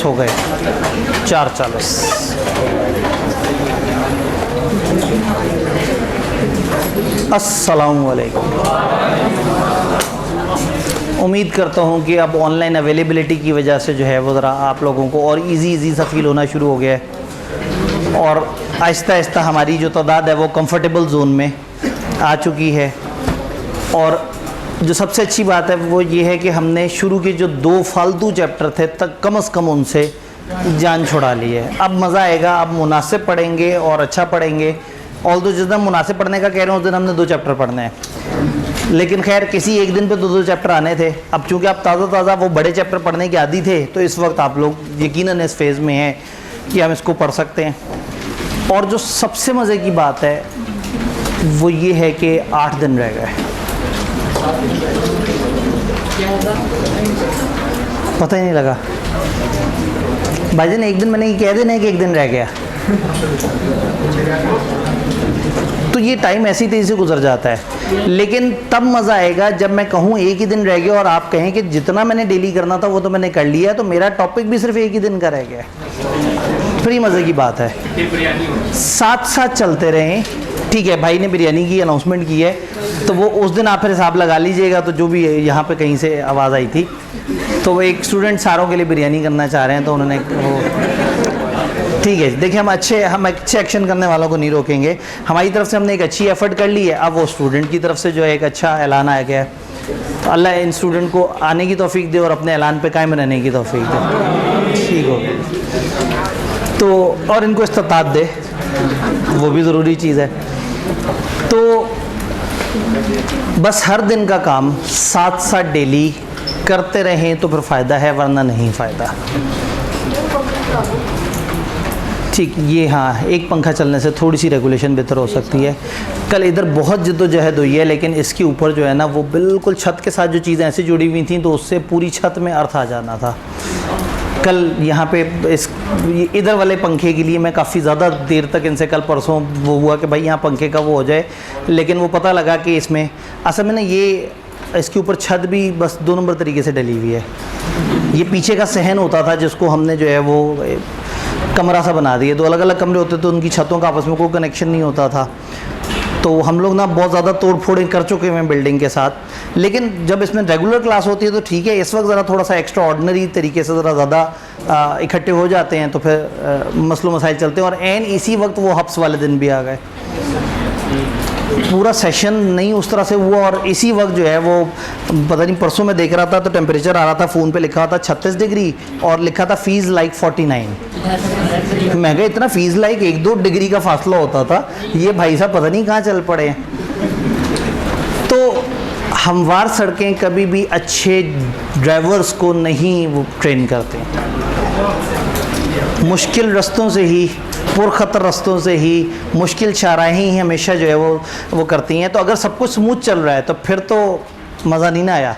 हो गए 4:40। अस्सलामु अलैकुम। उम्मीद करता हूँ कि अब ऑनलाइन अवेलेबिलिटी की वजह से जो है वो ज़रा आप लोगों को और इजी सा फील होना शुरू हो गया है और आहिस्ता आहिस्ता हमारी जो तादाद है वो कंफर्टेबल जोन में आ चुकी है। और जो सबसे अच्छी बात है वो ये है कि हमने शुरू के जो 2 फालतू चैप्टर थे तक कम से कम उनसे जान छुड़ा ली है। अब मज़ा आएगा, अब मुनासिब पढ़ेंगे और अच्छा पढ़ेंगे। और तो जिस दिन मुनासिब पढ़ने का कह रहे हैं उस दिन हमने 2 चैप्टर पढ़ने हैं, लेकिन खैर किसी एक दिन पे 2 चैप्टर आने थे। अब चूँकि आप ताज़ा वो बड़े चैप्टर पढ़ने के आदी थे तो इस वक्त आप लोग यकीनन इस फेज़ में हैं कि हम इसको पढ़ सकते हैं। और जो सबसे मज़े की बात है वो ये है कि 8 दिन रह गए, पता ही नहीं लगा। भाईजान एक दिन मैंने ये कह देना है कि 1 दिन रह गया, तो ये टाइम ऐसी तेज़ी से गुजर जाता है। लेकिन तब मज़ा आएगा जब मैं कहूँ 1 ही दिन रह गया और आप कहें कि जितना मैंने डेली करना था वो तो मैंने कर लिया, तो मेरा टॉपिक भी सिर्फ 1 ही दिन का रह गया। फिर ही मज़े की बात है। साथ साथ चलते रहें, ठीक है। भाई ने बिरयानी की अनाउंसमेंट की है तो वो उस दिन आप फिर हिसाब लगा लीजिएगा। तो जो भी यहाँ पे कहीं से आवाज़ आई थी तो वो एक स्टूडेंट सारों के लिए बिरयानी करना चाह रहे हैं, तो उन्होंने वो ठीक है। देखिए हम अच्छे एक्शन करने वालों को नहीं रोकेंगे। हमारी तरफ से हमने एक अच्छी एफर्ट कर ली है, अब वो स्टूडेंट की तरफ से जो है एक अच्छा ऐलान आया गया है। तो अल्लाह इन स्टूडेंट को आने की तौफीक दे और अपने ऐलान पे कायम रहने की तौफीक दे। ठीक हो गया तो, और इनको इस्तात दे, वो भी ज़रूरी चीज़ है। तो बस हर दिन का काम साथ साथ डेली करते रहें तो फिर फ़ायदा है, वरना नहीं फ़ायदा। ठीक, ये हाँ, एक पंखा चलने से थोड़ी सी रेगुलेशन बेहतर हो सकती है। कल इधर बहुत जद्दोजहद हुई है, लेकिन इसके ऊपर जो है ना वो बिल्कुल छत के साथ जो चीज़ें ऐसे जुड़ी हुई थी तो उससे पूरी छत में अर्थ आ जाना था। कल यहाँ पे इस इधर वाले पंखे के लिए मैं काफ़ी ज़्यादा देर तक इनसे कल परसों वो हुआ कि भाई यहाँ पंखे का वो हो जाए, लेकिन वो पता लगा कि इसमें असल में ना ये इसके ऊपर छत भी बस 2 नंबर तरीके से डली हुई है। ये पीछे का सहन होता था जिसको हमने जो है वो कमरा सा बना दिया। 2 अलग अलग कमरे होते तो उनकी छतों का आपस में कोई कनेक्शन नहीं होता था। तो हम लोग ना बहुत ज़्यादा तोड़ फोड़ कर चुके हैं बिल्डिंग के साथ। लेकिन जब इसमें रेगुलर क्लास होती है तो ठीक है, इस वक्त ज़रा थोड़ा सा एक्स्ट्रा ऑर्डिनरी तरीके से ज़रा ज़्यादा इकट्ठे हो जाते हैं तो फिर मसलों मसाइल चलते हैं। और एन इसी वक्त वो हफ्स वाले दिन भी आ गए, पूरा सेशन नहीं उस तरह से हुआ। और इसी वक्त जो है वो पता नहीं परसों में देख रहा था तो टेम्परेचर आ रहा था, फ़ोन पे लिखा हुआ था 36 डिग्री और लिखा था फीज़ लाइक 49। मैं कहा इतना फीज़ लाइक 1-2 डिग्री का फासला होता था, ये भाई साहब पता नहीं कहाँ चल पड़े हैं। तो हमवार सड़कें कभी भी अच्छे ड्राइवर्स को नहीं वो ट्रेन करते, मुश्किल रास्तों से ही, पुरखतर रास्तों से ही, मुश्किल शाहराहें ही हमेशा जो है वो करती हैं। तो अगर सब कुछ स्मूथ चल रहा है तो फिर तो मज़ा नहीं ना आया।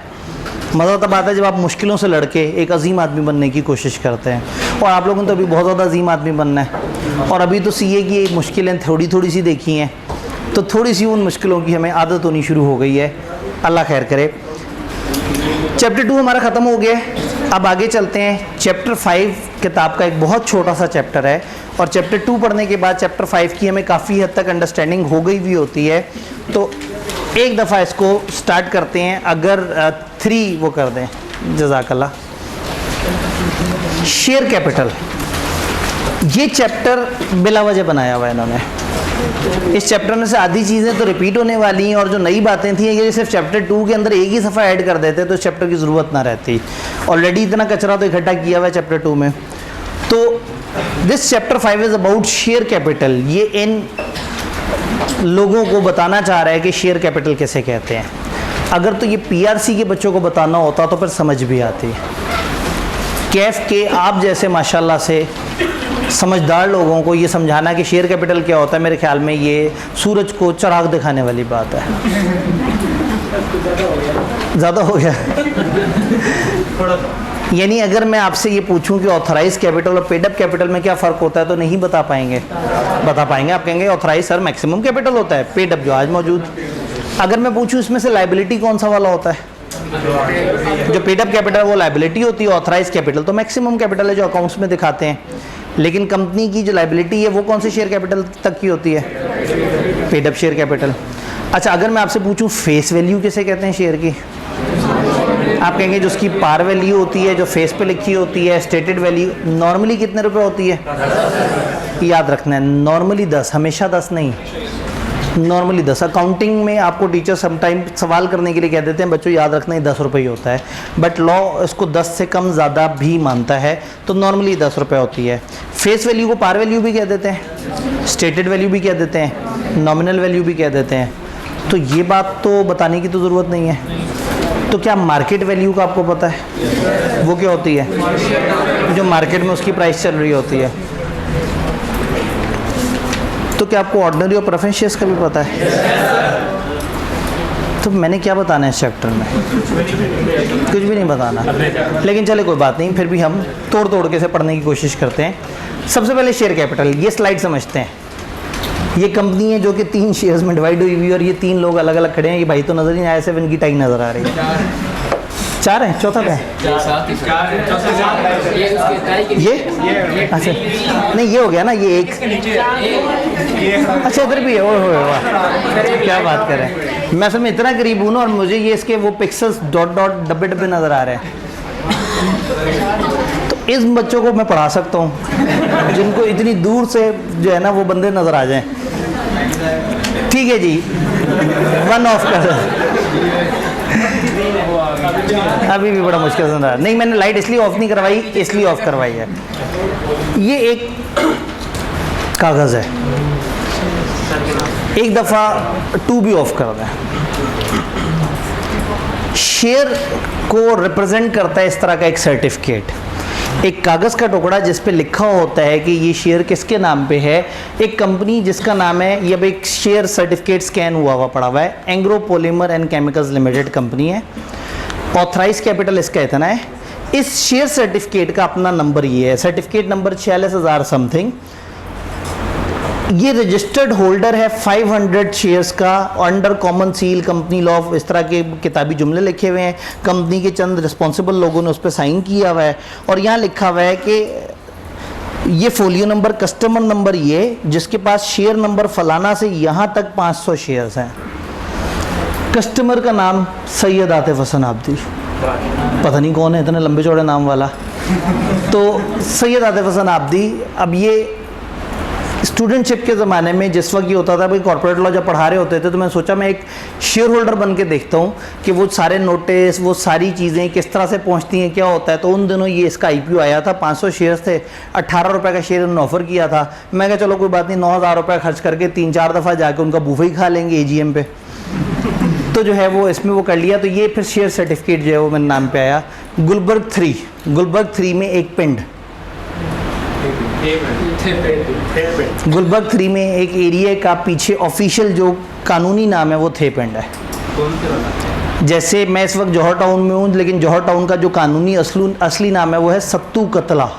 मज़ा तब आता है जब आप मुश्किलों से लड़के एक अजीम आदमी बनने की कोशिश करते हैं। और आप लोगों ने तो अभी बहुत ज़्यादा अजीम आदमी बनना है, और अभी तो सीए की मुश्किलें थोड़ी सी देखी हैं, तो थोड़ी सी उन मुश्किलों की हमें आदत होनी शुरू हो गई है। अल्लाह खैर करे। चैप्टर 2 हमारा ख़त्म हो गया है, अब आगे चलते हैं। चैप्टर 5 किताब का एक बहुत छोटा सा चैप्टर है, और चैप्टर 2 पढ़ने के बाद चैप्टर 5 की हमें काफ़ी हद तक अंडरस्टैंडिंग हो गई भी होती है। तो एक दफ़ा इसको स्टार्ट करते हैं, अगर 3 वो कर दें, जज़ाकल्लाह। शेयर कैपिटल, ये चैप्टर बिला वजह बनाया हुआ है इन्होंने। इस चैप्टर में से आधी चीज़ें तो रिपीट होने वाली हैं, और जो नई बातें थी ये सिर्फ चैप्टर 2 के अंदर एक ही सफ़ा ऐड कर देते तो इस चैप्टर की ज़रूरत ना रहती। ऑलरेडी इतना कचरा तो इकट्ठा किया हुआ है चैप्टर 2 में। तो this chapter 5 is about share capital. ये इन लोगों को बताना चाह रहा है कि शेयर कैपिटल कैसे कहते हैं। अगर तो ये पीआरसी के बच्चों को बताना होता तो फिर समझ भी आती। कैफ के आप जैसे माशाल्लाह से समझदार लोगों को ये समझाना कि शेयर कैपिटल क्या होता है, मेरे ख्याल में ये सूरज को चिराग दिखाने वाली बात है। ज़्यादा हो गया। यानी अगर मैं आपसे ये पूछूं कि ऑथराइज कैपिटल और पेड अप कैपिटल में क्या फ़र्क होता है तो नहीं बता पाएंगे। बता पाएंगे, आप कहेंगे ऑथराइज सर मैक्सिमम कैपिटल होता है, पेड अप जो आज मौजूद। अगर मैं पूछूं इसमें से लायबिलिटी कौन सा वाला होता है, जो पेड अप कैपिटल वो लायबिलिटी होती है, ऑथराइज कैपिटल तो मैक्सिमम कैपिटल है जो अकाउंट्स में दिखाते हैं। लेकिन कंपनी की जो लायबिलिटी है वो कौन से शेयर कैपिटल तक की होती है? Paid up share capital. अच्छा, अगर मैं आपसे पूछूं फेस वैल्यू किसे कहते हैं शेयर की? आप कहेंगे जो उसकी पार वैल्यू होती है, जो फेस पे लिखी होती है, स्टेटेड वैल्यू, नॉर्मली कितने रुपए होती है? याद रखना है, नॉर्मली 10, हमेशा 10 नहीं, नॉर्मली 10। अकाउंटिंग में आपको टीचर समटाइम सवाल करने के लिए कह देते हैं बच्चों याद रखना ही 10 रुपये ही होता है, बट लॉ इसको 10 से कम ज़्यादा भी मानता है, तो नॉर्मली 10 रुपये होती है। फेस वैल्यू को पार वैल्यू भी कह देते हैं, स्टेटेड वैल्यू भी कह देते हैं, नॉमिनल वैल्यू भी कह देते हैं। तो ये बात तो बताने की तो ज़रूरत नहीं है। तो क्या मार्केट वैल्यू का आपको पता है वो क्या होती है? जो मार्केट में उसकी प्राइस चल रही होती है। तो क्या आपको ऑर्डिनरी और प्रेफरेंस शेयर्स का भी पता है? तो मैंने क्या बताना है इस चैप्टर में? कुछ भी नहीं बताना, लेकिन चले कोई बात नहीं, फिर भी हम तोड़ तोड़ के से पढ़ने की कोशिश करते हैं। सबसे पहले शेयर कैपिटल, ये स्लाइड समझते हैं। ये कंपनी है जो कि 3 शेयर्स में डिवाइड हुई हुई है और ये 3 लोग अलग अलग खड़े हैं। ये भाई तो नज़र ही नहीं आया, 7 की टाई नज़र आ रही है। 4 है, चौथा क्या है? ये अच्छा नहीं, ये हो गया ना, ये एक अच्छा इधर भी है। ओह वाह, क्या बात कर रहे हैं। मैं असल में इतना करीब हूँ ना और मुझे ये इसके वो पिक्सल्स डॉट डॉट डब्बे डब्बे नज़र आ रहे हैं। तो इस बच्चों को मैं पढ़ा सकता हूँ जिनको इतनी दूर से जो है ना वो बंदे नज़र आ जाएं। ठीक है जी, 1 ऑफ कर। अभी भी बड़ा मुश्किल सुन रहा है। नहीं, मैंने लाइट इसलिए ऑफ नहीं करवाई, इसलिए ऑफ करवाई है। ये एक कागज़ है, एक दफ़ा 2 भी ऑफ कर दें। शेयर को रिप्रेजेंट करता है इस तरह का एक सर्टिफिकेट, एक कागज़ का टुकड़ा जिस पे लिखा होता है कि ये शेयर किसके नाम पे है। एक कंपनी जिसका नाम है, ये एक शेयर सर्टिफिकेट स्कैन हुआ पड़ा हुआ है, Engro polymer and chemicals limited company है। ऑथराइज कैपिटल इसका इतना है। इस शेयर सर्टिफिकेट का अपना नंबर ये है, सर्टिफिकेट नंबर 46,000 समथिंग। ये रजिस्टर्ड होल्डर है 500 शेयर्स का, under common seal, company law, इस तरह के किताबी जुमले लिखे हुए हैं। कंपनी के चंद रिस्पॉन्सिबल लोगों ने उस पर साइन किया हुआ है और यहाँ लिखा हुआ है कि ये फोलियो नंबर, कस्टमर नंबर ये, जिसके पास शेयर नंबर फलाना से यहाँ तक 500 शेयर्स हैं। कस्टमर का नाम सैयद आतिफ हसन आब्दी, पता नहीं कौन है इतने लंबे चौड़े नाम वाला। तो सैयद आतिफ हसन आब्दी, अब ये स्टूडेंटशिप के ज़माने में जिस वक्त ये होता था भाई, कॉर्पोरेट लॉ जब पढ़ा रहे होते थे, तो मैं सोचा मैं एक शेयर होल्डर बन के देखता हूँ कि वो सारे नोटिस, वो सारी चीज़ें किस तरह से पहुँचती हैं, क्या होता है। तो उन दिनों ये इसका IPO आया था, 500 शेयर्स थे, 18 रुपये का शेयर उन्होंने ऑफ़र किया था। मैं कहा चलो कोई बात नहीं, 9,000 रुपये खर्च करके 3-4 दफ़ा जाके उनका बूफे ही खा लेंगे AGM पे। तो जो है वो इसमें वो कर लिया। तो ये फिर शेयर सर्टिफिकेट जो है वो मेरे नाम पे आया। गुलबर्ग 3 में एक पिंड, गुलबर्ग 3 में एक एरिया का पीछे ऑफिशियल जो कानूनी नाम है वो थे पिंड है। जैसे मैं इस वक्त जौहर टाउन में हूँ, लेकिन जौहर टाउन का जो कानूनी असली नाम है वो है सत्तू कतला।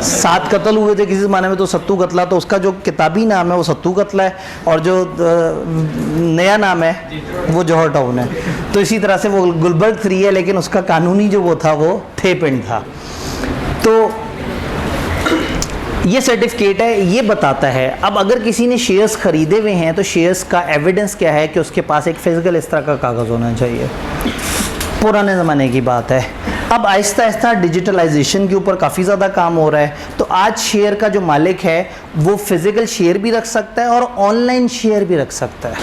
7 कत्ल हुए थे किसी ज़माने में, तो सत्तू कतला, तो उसका जो किताबी नाम है वो सत्तू कतला है और जो नया नाम है वो जौहर टाउन है। तो इसी तरह से वो गुलबर्ग 3 है, लेकिन उसका कानूनी जो वो था वो थे पिंड था। तो ये सर्टिफिकेट है, ये बताता है। अब अगर किसी ने शेयर्स खरीदे हुए हैं तो शेयर्स का एविडेंस क्या है कि उसके पास एक फिजिकल इस तरह का कागज़ होना चाहिए। पुराने ज़माने की बात है। अब आहिस्ता आहिस्ता डिजिटलाइजेशन के ऊपर काफ़ी ज़्यादा काम हो रहा है। तो आज शेयर का जो मालिक है वो फिज़िकल शेयर भी रख सकता है और ऑनलाइन शेयर भी रख सकता है।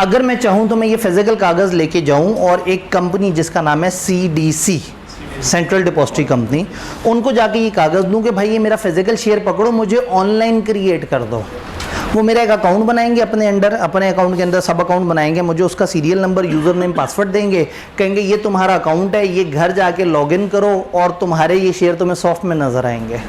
अगर मैं चाहूँ तो मैं ये फिज़िकल कागज़ लेके जाऊँ और एक कंपनी जिसका नाम है CDC, सेंट्रल डिपॉजिटरी कंपनी, उनको जाके ये कागज़ दूँ कि भाई ये मेरा फिज़िकल शेयर पकड़ो, मुझे ऑनलाइन क्रिएट कर दो। वो मेरा एक अकाउंट बनाएंगे अपने अंडर, अपने अकाउंट के अंदर सब अकाउंट बनाएंगे, मुझे उसका serial number, user name, password देंगे, कहेंगे ये तुम्हारा अकाउंट है, ये घर जाके लॉगिन करो और तुम्हारे ये शेयर तुम्हें सॉफ्ट में नज़र आएंगे।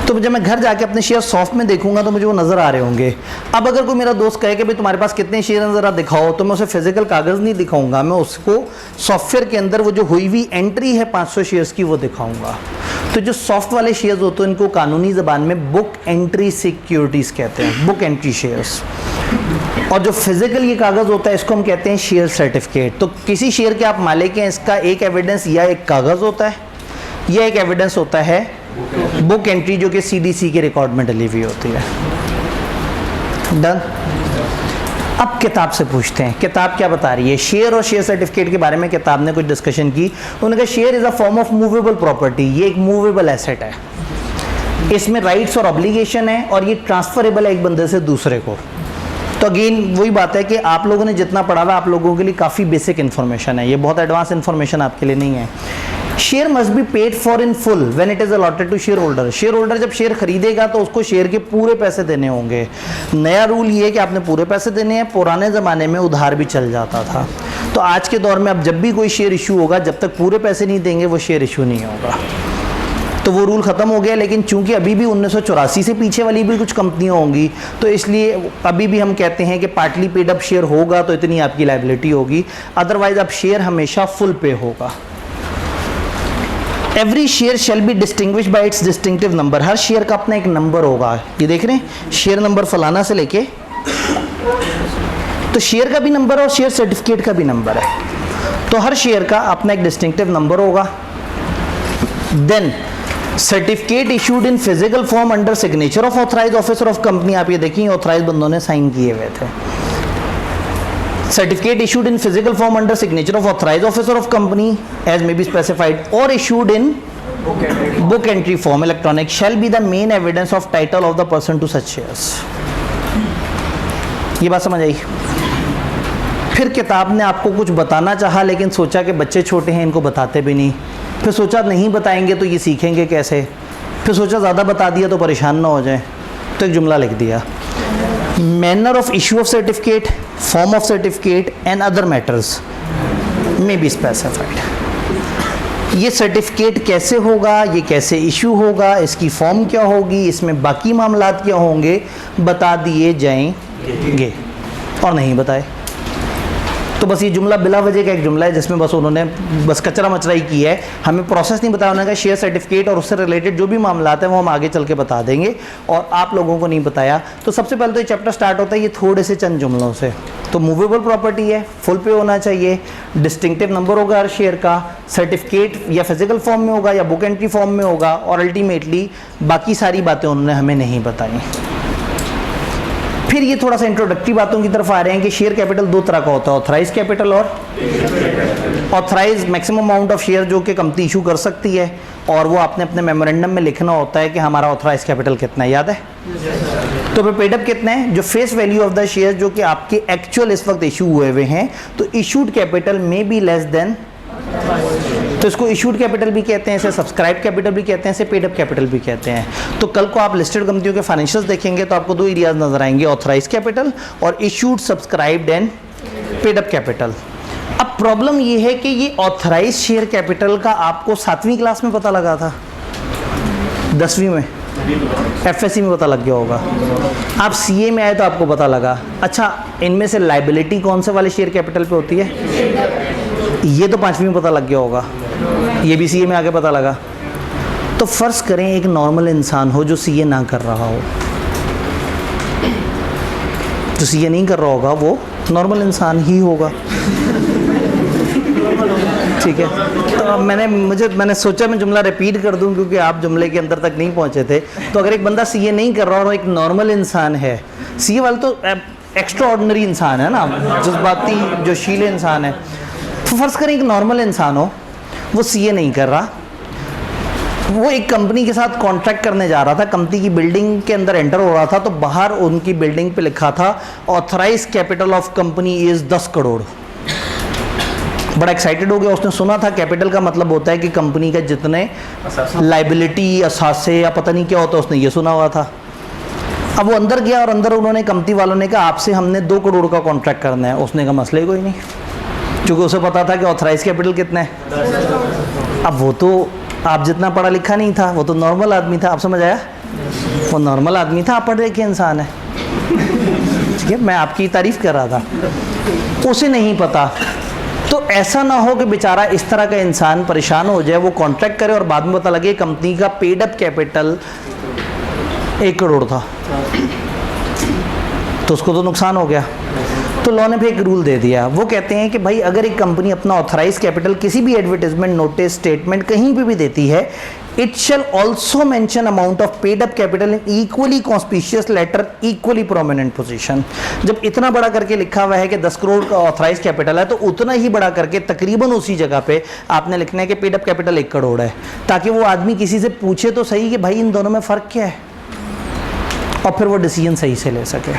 तो जब मैं घर जाके अपने शेयर सॉफ्ट में देखूंगा तो मुझे वो नज़र आ रहे होंगे। अब अगर कोई मेरा दोस्त कहे कि भाई तुम्हारे पास कितने शेयर हैं ज़रा दिखाओ, तो मैं उसे फिजिकल कागज़ नहीं दिखाऊंगा, मैं उसको सॉफ्टवेयर के अंदर वो जो हुई हुई एंट्री है 500 शेयर्स की वो दिखाऊंगा। तो जो सॉफ्ट वाले शेयर्स होते हैं इनको कानूनी ज़बान में बुक एंट्री सिक्योरिटीज़ कहते हैं, बुक एंट्री शेयर्स। और जो फिजिकल ये कागज़ होता है इसको हम कहते हैं शेयर सर्टिफिकेट। तो किसी शेयर के आप मालिक हैं, इसका एक एविडेंस या एक कागज़ होता है या एक एविडेंस होता है बुक एंट्री जो कि CDC के रिकॉर्ड में डली हुई होती है। डन। अब किताब से पूछते हैं, किताब क्या बता रही है शेयर और शेयर सर्टिफिकेट के बारे में। किताब ने कुछ डिस्कशन की, उन्होंने कहा share is a form of movable property, ये एक मूवेबल एसेट है, इसमें राइट्स और ऑब्लिगेशन है और ये ट्रांसफरेबल है एक बंदे से दूसरे को। तो अगेन वही बात है कि आप लोगों ने जितना पढ़ा हुआ आप लोगों के लिए काफ़ी बेसिक इन्फॉर्मेशन है, ये बहुत एडवांस इन्फॉर्मेशन आपके लिए नहीं है। Share must be paid for in full when it is allotted to share holder. Share holder जब शेयर खरीदेगा तो उसको शेयर के पूरे पैसे देने होंगे। नया रूल ये है कि आपने पूरे पैसे देने हैं, पुराने ज़माने में उधार भी चल जाता था। तो आज के दौर में अब जब भी कोई शेयर इशू होगा, जब तक पूरे पैसे नहीं देंगे वो शेयर इशू नहीं होगा। तो वो रूल ख़त्म हो गया, लेकिन चूंकि अभी भी 1984 से पीछे वाली भी कुछ कंपनियां होंगी तो इसलिए अभी भी हम कहते हैं कि पार्टली पेड अप शेयर होगा तो इतनी आपकी लायबिलिटी होगी, अदरवाइज अब शेयर हमेशा फुल पे होगा। Every share shall be distinguish bye it's distinctive number. Her share का अपना एक नंबर होगा। ये देख रहे हैं शेयर नंबर फलाना से लेके, तो शेयर का भी नंबर है और शेयर सर्टिफिकेट का भी नंबर है। तो हर शेयर का अपना एक डिस्टिंक्टिव नंबर होगा। Then certificate issued in physical form under signature of authorise officer of company. आप ये देखिए ऑथराइज बंदों ने साइन किए हुए थे। Certificate issued in physical form under signature of authorise officer of company as may be specified or issued in book entry form electronic shall be the main evidence of title of the person to such shares. ये बात समझ आई। फिर किताब ने आपको कुछ बताना चाहा लेकिन सोचा कि बच्चे छोटे हैं इनको बताते भी नहीं। फिर सोचा नहीं बताएंगे तो ये सीखेंगे कैसे। फिर सोचा ज़्यादा बता दिया तो परेशान ना हो जाए, तो एक जुमला लिख दिया, manner of issue of certificate, form of certificate and other matters में बी स्पेसिफाइड। ये सर्टिफिकेट कैसे होगा, ये कैसे इशू होगा, इसकी फॉर्म क्या होगी, इसमें बाकी मामलात क्या होंगे, बता दिए जाएंगे और नहीं बताए। तो बस ये जुमला बिला वजह का एक जुमला है जिसमें बस उन्होंने बस कचरा मचराई की है, हमें प्रोसेस नहीं बताया। उन्होंने कहा शेयर सर्टिफिकेट और उससे रिलेटेड जो भी मामलात हैं वो हम आगे चल के बता देंगे और आप लोगों को नहीं बताया। तो सबसे पहले तो ये चैप्टर स्टार्ट होता है ये थोड़े से चंद जुमलों से। तो मूवेबल प्रॉपर्टी है, फुल पे होना चाहिए, डिस्टिंक्टिव नंबर होगा हर शेयर का, सर्टिफिकेट या फिजिकल फॉर्म में होगा या बुक एंट्री फॉर्म में होगा और अल्टीमेटली बाकी सारी बातें उन्होंने हमें नहीं बताई। फिर ये थोड़ा सा इंट्रोडक्टरी बातों की तरफ आ रहे हैं कि शेयर कैपिटल दो तरह का होता है, ऑथराइज कैपिटल और authorise maximum amount of share जो कि कंपनी इशू कर सकती है और वो आपने अपने मेमोरेंडम में लिखना होता है कि हमारा ऑथराइज कैपिटल कितना है, याद है? तो फिर पेड अप कितना है, जो face value of the share जो कि आपके एक्चुअल इस वक्त इशू हुए हुए हैं, तो इशूड कैपिटल में बी लेस देन, तो इसको इशूड कैपिटल भी कहते हैं, इसे सब्सक्राइब कैपिटल भी कहते हैं, इसे पेड अप कैपिटल भी कहते हैं। तो कल को आप लिस्टेड कंपनियों के फाइनेंशियल्स देखेंगे तो आपको दो एरियाज नजर आएंगे, ऑथराइज कैपिटल और issued, subscribed and paid up capital. अब प्रॉब्लम ये है कि ये ऑथराइज शेयर कैपिटल का आपको 7वीं क्लास में पता लगा था, 10वीं में एफएससी में पता लग गया होगा, आप सीए में आए तो आपको पता लगा। अच्छा, इनमें से लाइबिलिटी कौन से वाले शेयर कैपिटल पे होती है, ये तो 5वीं में पता लग गया होगा, ये भी सीए में आके पता लगा। तो फर्ज करें एक नॉर्मल इंसान हो जो सीए ना कर रहा हो, जो सीए नहीं कर रहा होगा वो नॉर्मल इंसान ही होगा, ठीक है। तो अब मैंने सोचा मैं जुमला रिपीट कर दूं क्योंकि आप जुमले के अंदर तक नहीं पहुंचे थे। तो अगर एक बंदा सीए नहीं कर रहा और एक नॉर्मल इंसान है, सीए वाले तो एक्स्ट्रा ऑर्डिनरी इंसान है ना, जज्बाती जोशीले इंसान है। तो फर्ज करें एक नॉर्मल इंसान हो, वो सीए नहीं कर रहा, वो एक कंपनी के साथ कॉन्ट्रैक्ट करने जा रहा था, कंपनी की बिल्डिंग के अंदर एंटर हो रहा था, तो बाहर उनकी बिल्डिंग पे लिखा था authorise capital of company is 10 crore. बड़ा एक्साइटेड हो गया, उसने सुना था कैपिटल का मतलब होता है कि कंपनी के जितने लाइबिलिटी, असासे या पता नहीं क्या होता है, उसने ये सुना हुआ था। अब वो अंदर गया और अंदर उन्होंने कंपनी वालों ने कहा आपसे हमने 2 करोड़ का कॉन्ट्रैक्ट करना है। उसने कहा मसले कोई नहीं, क्योंकि उसे पता था कि ऑथराइज कैपिटल कितना है। अब वो तो आप जितना पढ़ा लिखा नहीं था, वो तो नॉर्मल आदमी था, आप समझ आया, वो नॉर्मल आदमी था, आप पढ़े लिखे इंसान है, ठीक है, मैं आपकी तारीफ कर रहा था, उसे नहीं पता। तो ऐसा ना हो कि बेचारा इस तरह का इंसान परेशान हो जाए, वो कॉन्ट्रैक्ट करे और बाद में पता लगे कंपनी का पेड अप कैपिटल 1 करोड़ था, तो उसको तो नुकसान हो गया। तो लॉ ने भी एक रूल दे दिया, वो कहते हैं कि भाई अगर एक कंपनी अपना ऑथराइज कैपिटल किसी भी एडवर्टाइजमेंट, नोटिस, स्टेटमेंट कहीं पे भी देती है, it shall also mention amount of paid up capital in equally conspicuous letter, equally prominent position. जब इतना बड़ा करके लिखा हुआ है कि 10 करोड़ का ऑथराइज कैपिटल है, तो उतना ही बड़ा करके तकरीबन उसी जगह पे आपने लिखना है कि पेड अप कैपिटल 1 करोड़ है, ताकि वो आदमी किसी से पूछे तो सही कि भाई इन दोनों में फ़र्क क्या है, और फिर वो डिसीजन सही से ले सके।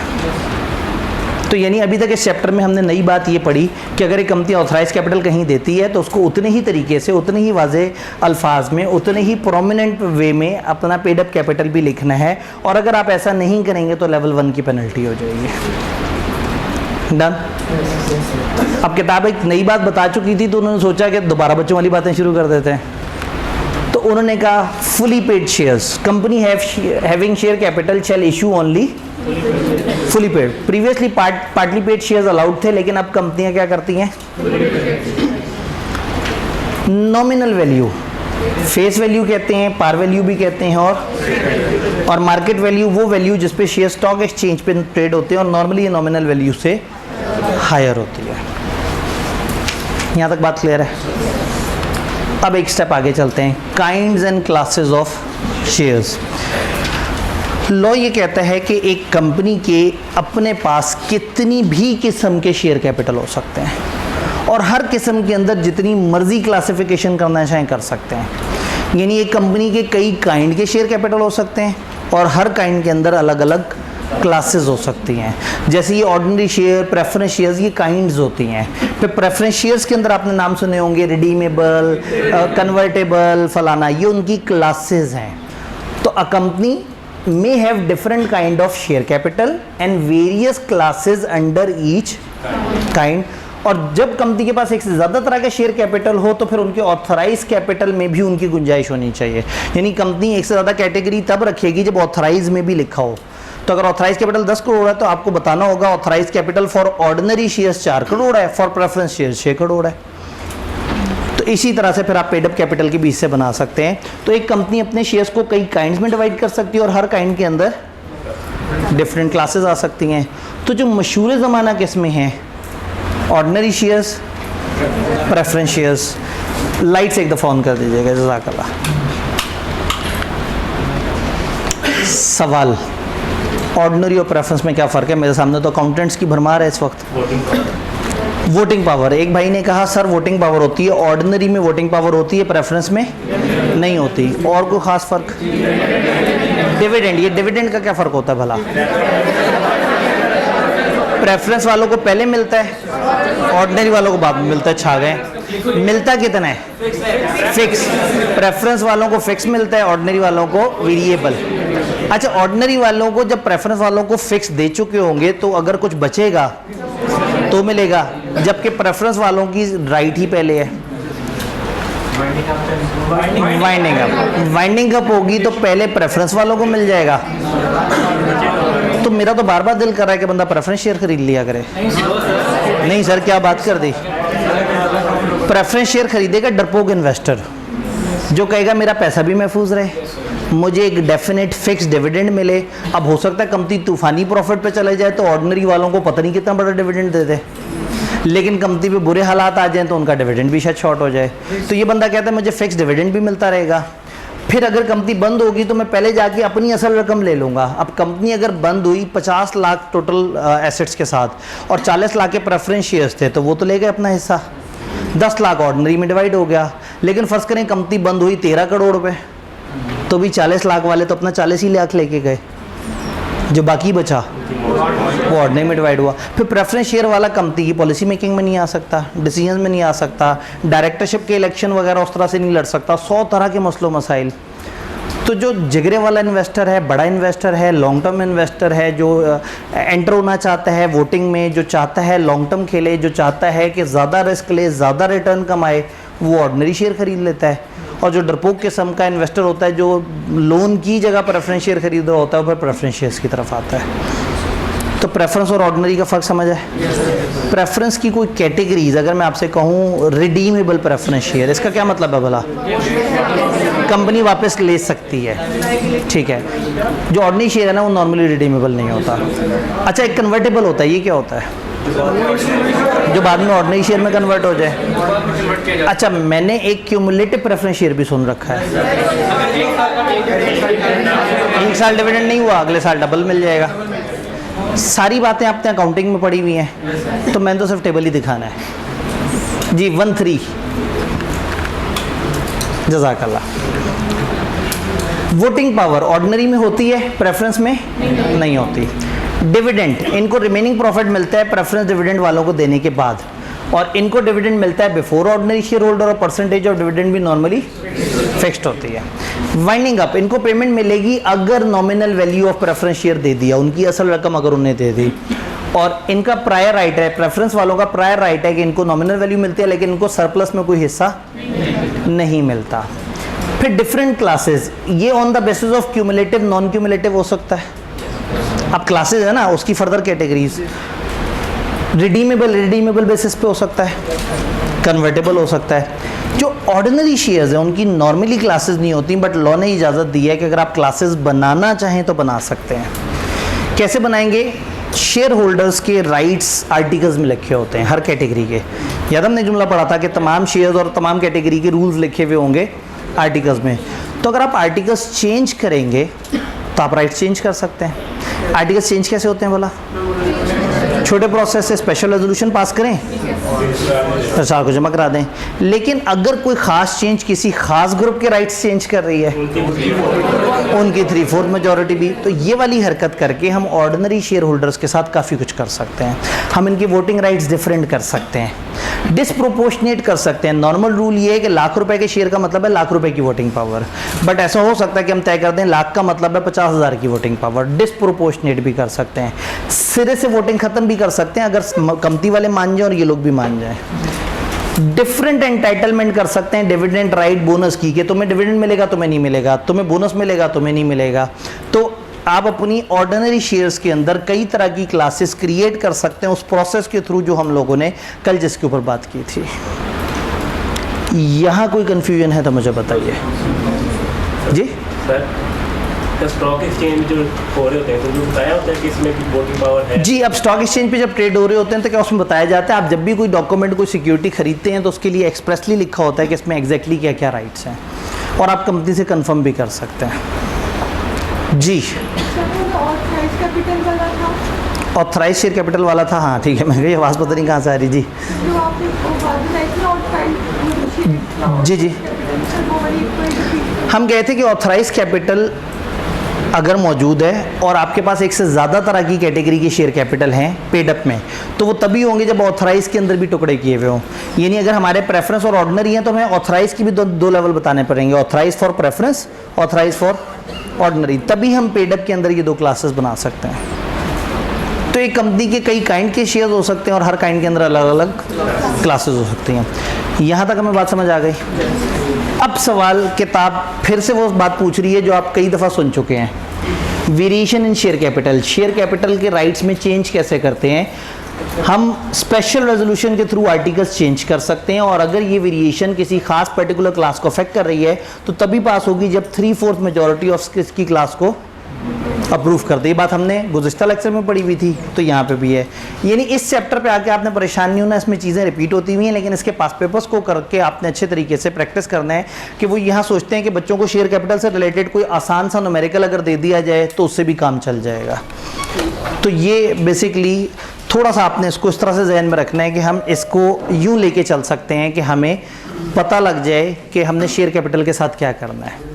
तो यानी अभी तक इस चैप्टर में हमने नई बात ये पढ़ी कि अगर एक कंपनी ऑथराइज कैपिटल कहीं देती है तो उसको उतने ही तरीके से, उतने ही वाज़ेह अल्फाज में, उतने ही प्रोमिनेंट वे में अपना पेड अप कैपिटल भी लिखना है, और अगर आप ऐसा नहीं करेंगे तो लेवल 1 की पेनल्टी हो जाएगी। डन। अब किताब एक नई बात बता चुकी थी, तो उन्होंने सोचा कि दोबारा बच्चों वाली बातें शुरू कर देते हैं। तो उन्होंने कहा fully paid shares, company having share capital shall issue only fully paid. Previously partly paid shares allowed थे, लेकिन अब कंपनियां क्या करती हैं, नॉमिनल वैल्यू, फेस वैल्यू कहते हैं, पार वैल्यू भी कहते हैं, और मार्केट वैल्यू वो वैल्यू जिस पे शेयर स्टॉक एक्सचेंज पे ट्रेड होते हैं, और नॉर्मली ये नॉमिनल वैल्यू से हायर होती है। यहाँ तक बात क्लियर है। अब एक स्टेप आगे चलते हैं, kinds and classes of shares. Law ये कहता है कि एक कंपनी के अपने पास कितनी भी किस्म के शेयर कैपिटल हो सकते हैं, और हर किस्म के अंदर जितनी मर्जी क्लासिफिकेशन करना चाहें कर सकते हैं। यानी एक कंपनी के कई काइंड के शेयर कैपिटल हो सकते हैं, और हर काइंड के अंदर अलग अलग क्लासेस हो सकती हैं। जैसे ये ऑर्डिनरी शेयर, प्रेफरेंस शेयर्स, ये काइंड्स होती हैं। फिर प्रेफरेंस शेयर्स के अंदर आपने नाम सुने होंगे, रिडीमेबल, कन्वर्टेबल, फलाना, ये उनकी क्लासेस हैं। तो a company may have different kind of share capital and various classes under each kind। और जब कंपनी के पास एक से ज़्यादा तरह का शेयर कैपिटल हो, तो फिर उनके ऑथराइज कैपिटल में भी उनकी गुंजाइश होनी चाहिए। यानी कंपनी एक से ज़्यादा कैटेगरी तब रखेगी जब ऑथराइज में भी लिखा हो। तो अगर ऑथराइज कैपिटल 10 करोड़ है, तो आपको बताना होगा authorise capital for ordinary shares 4 crore है, फॉर प्रेफरेंस शेयर्स 6 करोड़ है। तो इसी तरह से फिर आप पेड अप कैपिटल के बीच से बना सकते हैं। तो एक कंपनी अपने शेयर्स को कई काइंड्स में डिवाइड कर सकती है, और हर काइंड के अंदर डिफरेंट क्लासेस आ सकती हैं। तो जो मशहूर ज़माना किस में है, ordinary shares, preference shares. Light से एक दफ़ा ऑन कर दीजिएगा, जज़ाकल्लाह। सवाल, ऑर्डिनरी और प्रेफरेंस में क्या फ़र्क है? मेरे सामने तो अकाउंटेंट्स की भरमार है इस वक्त। वोटिंग पावर, एक भाई ने कहा सर वोटिंग पावर होती है, ऑर्डिनरी में वोटिंग पावर होती है, प्रेफरेंस में नहीं होती। और कोई ख़ास फ़र्क? डिविडेंड, ये डिविडेंड का क्या फ़र्क होता है भला? प्रेफरेंस वालों को पहले मिलता है, ऑर्डिनरी वालों को बाद में मिलता है। छा गए। मिलता कितना है? फिक्स। प्रेफरेंस वालों को फिक्स मिलता है, ऑर्डिनरी वालों को वेरिएबल। अच्छा, ऑर्डिनरी वालों को जब प्रेफरेंस वालों को फिक्स दे चुके होंगे, तो अगर कुछ बचेगा तो मिलेगा, जबकि प्रेफरेंस वालों की राइट ही पहले है। वाइंडिंग अप होगी तो पहले प्रेफरेंस वालों को मिल जाएगा। तो मेरा तो बार बार दिल कर रहा है कि बंदा प्रेफरेंस शेयर खरीद लिया करे। नहीं सर, क्या बात कर दी। प्रेफरेंस शेयर खरीदेगा डरपोक इन्वेस्टर, जो कहेगा मेरा पैसा भी महफूज रहे, मुझे एक डेफिनेट फिक्स डिविडेंड मिले। अब हो सकता है कंपनी तूफानी प्रॉफिट पे चले जाए, तो ऑर्डिनरी वालों को पता नहीं कितना बड़ा डिविडेंड दे दे, लेकिन कंपनी पे बुरे हालात आ जाएं तो उनका डिविडेंड भी शायद शॉर्ट हो जाए। तो ये बंदा कहता है मुझे फिक्स डिविडेंड भी मिलता रहेगा। फिर अगर कंपनी बंद होगी तो मैं पहले जाके अपनी असल रकम ले लूँगा। अब कंपनी अगर बंद हुई 50 लाख टोटल एसेट्स के साथ, और 40 लाख के प्रेफरेंस शेयर्स थे, तो वो तो ले गए अपना हिस्सा। 10 लाख ऑर्डिनरी में डिवाइड हो गया। लेकिन फ़र्ज़ करें कंपनी बंद हुई 13 करोड़ रुपये, तो भी 40 लाख वाले तो अपना 40 ही लाख लेके गए, जो बाकी बचा वो ऑर्डिनरी में डिवाइड हुआ। फिर प्रेफरेंस शेयर वाला कंपनी की पॉलिसी मेकिंग में नहीं आ सकता, डिसीजन में नहीं आ सकता, डायरेक्टरशिप के इलेक्शन वगैरह उस तरह से नहीं लड़ सकता, 100 तरह के मसलो मसाइल। तो जो जिगरे वाला इन्वेस्टर है, बड़ा इन्वेस्टर है, लॉन्ग टर्म इन्वेस्टर है, जो एंटर होना चाहता है वोटिंग में, जो चाहता है लॉन्ग टर्म खेले, जो चाहता है कि ज़्यादा रिस्क ले, ज़्यादा रिटर्न कमाए, वो ऑर्डिनरी शेयर खरीद लेता है। और जो डरपोक किस्म का इन्वेस्टर होता है, जो लोन की जगह प्रेफरेंस शेयर खरीद रहा होता है, वो फिर प्रेफरेंस शेयर्स की तरफ आता है। तो प्रेफरेंस और ऑर्डिनरी का फ़र्क समझ है? प्रेफरेंस की कोई कैटेगरीज, अगर मैं आपसे कहूँ रिडीमेबल प्रेफरेंस शेयर, इसका क्या मतलब है भला? कंपनी वापस ले सकती है, ठीक है। जो ऑर्डिनरी शेयर है ना, वो नॉर्मली रिडीमेबल नहीं होता। अच्छा, एक कन्वर्टेबल होता है, ये क्या होता है? जो बाद में ऑर्डिनरी शेयर में कन्वर्ट हो जाए। अच्छा, मैंने एक क्यूमुलेटिव प्रेफरेंस शेयर भी सुन रखा है, एक साल डिविडेंड नहीं हुआ, अगले साल डबल मिल जाएगा। सारी बातें आपने अकाउंटिंग में पढ़ी हुई हैं, तो मैंने तो सिर्फ टेबल ही दिखाना है जी। 1-3 जज़ाकल्लाह। वोटिंग पावर ऑर्डिनरी में होती है, प्रेफरेंस में नहीं होती। डिविडेंड, इनको रिमेनिंग प्रॉफिट मिलता है प्रेफरेंस डिविडेंड वालों को देने के बाद, और इनको डिविडेंड मिलता है बिफोर ऑर्डिनरी शेयर होल्डर, और परसेंटेज ऑफ डिविडेंड भी नॉर्मली फिक्स्ड होती है। वाइंडिंग अप, इनको पेमेंट मिलेगी अगर nominal value of preference share दे दिया, उनकी असल रकम अगर उन्हें दे दी, और इनका प्रायर राइट है, प्रेफरेंस वालों का प्रायर राइट है कि इनको नॉमिनल वैल्यू मिलती है लेकिन इनको सरप्लस में कोई हिस्सा नहीं मिलता। फिर डिफरेंट क्लासेस, ये on the basis of cumulative non cumulative हो सकता है। अब क्लासेस है ना, उसकी फर्दर कैटेगरीज, रिडीमेबल बेसिस पे हो सकता है, कन्वर्टेबल हो सकता है। जो ऑर्डिनरी शेयर्स हैं उनकी नॉर्मली क्लासेस नहीं होती, बट लॉ ने इजाज़त दी है कि अगर आप क्लासेस बनाना चाहें तो बना सकते हैं। कैसे बनाएंगे? शेयर होल्डर्स के राइट्स आर्टिकल्स में लिखे होते हैं हर कैटेगरी के। याद हमने जुमला पढ़ा था कि तमाम शेयर्स और तमाम कैटेगरी के रूल्स लिखे हुए होंगे आर्टिकल्स में। तो अगर आप आर्टिकल्स चेंज करेंगे तो आप राइट्स चेंज कर सकते हैं। आर्टिकल्स चेंज कैसे होते हैं बोला? छोटे प्रोसेस से स्पेशल रेजोल्यूशन पास करें, प्रचार को जमा करा दें। लेकिन अगर कोई खास चेंज किसी खास ग्रुप के राइट्स चेंज कर रही है, उनकी 3/4 मेजॉरिटी भी, तो ये वाली हरकत करके हम ऑर्डिनरी शेयर होल्डर्स के साथ काफ़ी कुछ कर सकते हैं। हम इनकी वोटिंग राइट्स डिफरेंट कर सकते हैं, डिसप्रोपोर्शनेट कर सकते हैं। नॉर्मल रूल ये है कि लाख रुपए के शेयर का मतलब है लाख रुपए की वोटिंग पावर, बट ऐसा हो सकता है कि हम तय कर दें लाख का मतलब है 50,000 की वोटिंग पावर। डिसप्रोपोर्शनेट भी कर सकते हैं, सिरे से वोटिंग खत्म भी कर सकते हैं अगर कमती वाले मान जाए और ये लोग भी मान जाए। डिफरेंट एंटाइटलमेंट कर सकते हैं डिविडेंड राइट बोनस की, कि तुम्हें डिविडेंड मिलेगा तुम्हें नहीं मिलेगा, तुम्हें बोनस मिलेगा तुम्हें नहीं मिलेगा। तो आप अपनी ऑर्डिनरी शेयर्स के अंदर कई तरह की क्लासेस क्रिएट कर सकते हैं उस प्रोसेस के थ्रू जो हम लोगों ने कल जिसके ऊपर बात की थी। यहाँ कोई कंफ्यूजन है तो मुझे बताइए जी। सर, स्टॉक एक्सचेंज जो हो रहे होते हैं तो बताया होता है कि इसमें भी वोटिंग पावर है जी। अब स्टॉक एक्सचेंज पे जब ट्रेड हो रहे होते हैं तो क्या उसमें बताया जाता है, आप जब भी कोई डॉक्यूमेंट कोई सिक्योरिटी खरीदते हैं तो उसके लिए एक्सप्रेसली लिखा होता है कि इसमें एग्जैक्टली क्या क्या राइट्स हैं, और आप कंपनी से कंफर्म भी कर सकते हैं जी। ऑथराइज शेयर कैपिटल वाला था, हाँ ठीक है। मैं ये आवाज़ पता नहीं कहाँ से आ रही जी। जी जी, हम कहे थे कि ऑथराइज कैपिटल अगर मौजूद है और आपके पास एक से ज़्यादा तरह की कैटेगरी के शेयर कैपिटल हैं पेड अप में, तो वो तभी होंगे जब ऑथराइज के अंदर भी टुकड़े किए हुए हों। यानी अगर हमारे प्रेफरेंस और ऑर्डिनरी हैं तो हमें ऑथराइज की भी दो लेवल बताने पड़ेंगे, authorise for preference, authorise for ordinary, तभी हम पेड अप के अंदर ये दो क्लासेस बना सकते हैं। तो एक कंपनी के कई काइंड के शेयर हो सकते हैं और हर काइंड के अंदर अलग अलग क्लासेस हो सकती हैं। यहाँ तक हमें बात समझ आ गई। अब सवाल किताब फिर से वो बात पूछ रही है जो आप कई दफ़ा सुन चुके हैं, variation in share capital. Share capital के राइट्स में चेंज कैसे करते हैं? हम स्पेशल रेजोल्यूशन के थ्रू आर्टिकल्स चेंज कर सकते हैं, और अगर ये वेरिएशन किसी खास पर्टिकुलर क्लास को अफेक्ट कर रही है तो तभी पास होगी जब 3/4 मेजॉरिटी ऑफ इसकी क्लास को अप्रूव कर दे। ये बात हमने गुज़िश्ता लेक्चर में पढ़ी हुई थी, तो यहाँ पे भी है। यानी इस चैप्टर पे आके आपने परेशान नहीं होना, इसमें चीज़ें रिपीट होती हुई हैं, लेकिन इसके पास पेपर्स को करके आपने अच्छे तरीके से प्रैक्टिस करना है कि वो यहाँ सोचते हैं कि बच्चों को शेयर कैपिटल से रिलेटेड कोई आसान सा न्यूमेरिकल अगर दे दिया जाए तो उससे भी काम चल जाएगा। तो ये बेसिकली थोड़ा सा आपने इसको इस तरह से जहन में रखना है कि हम इसको यूँ लेके चल सकते हैं कि हमें पता लग जाए कि हमने शेयर कैपिटल के साथ क्या करना है।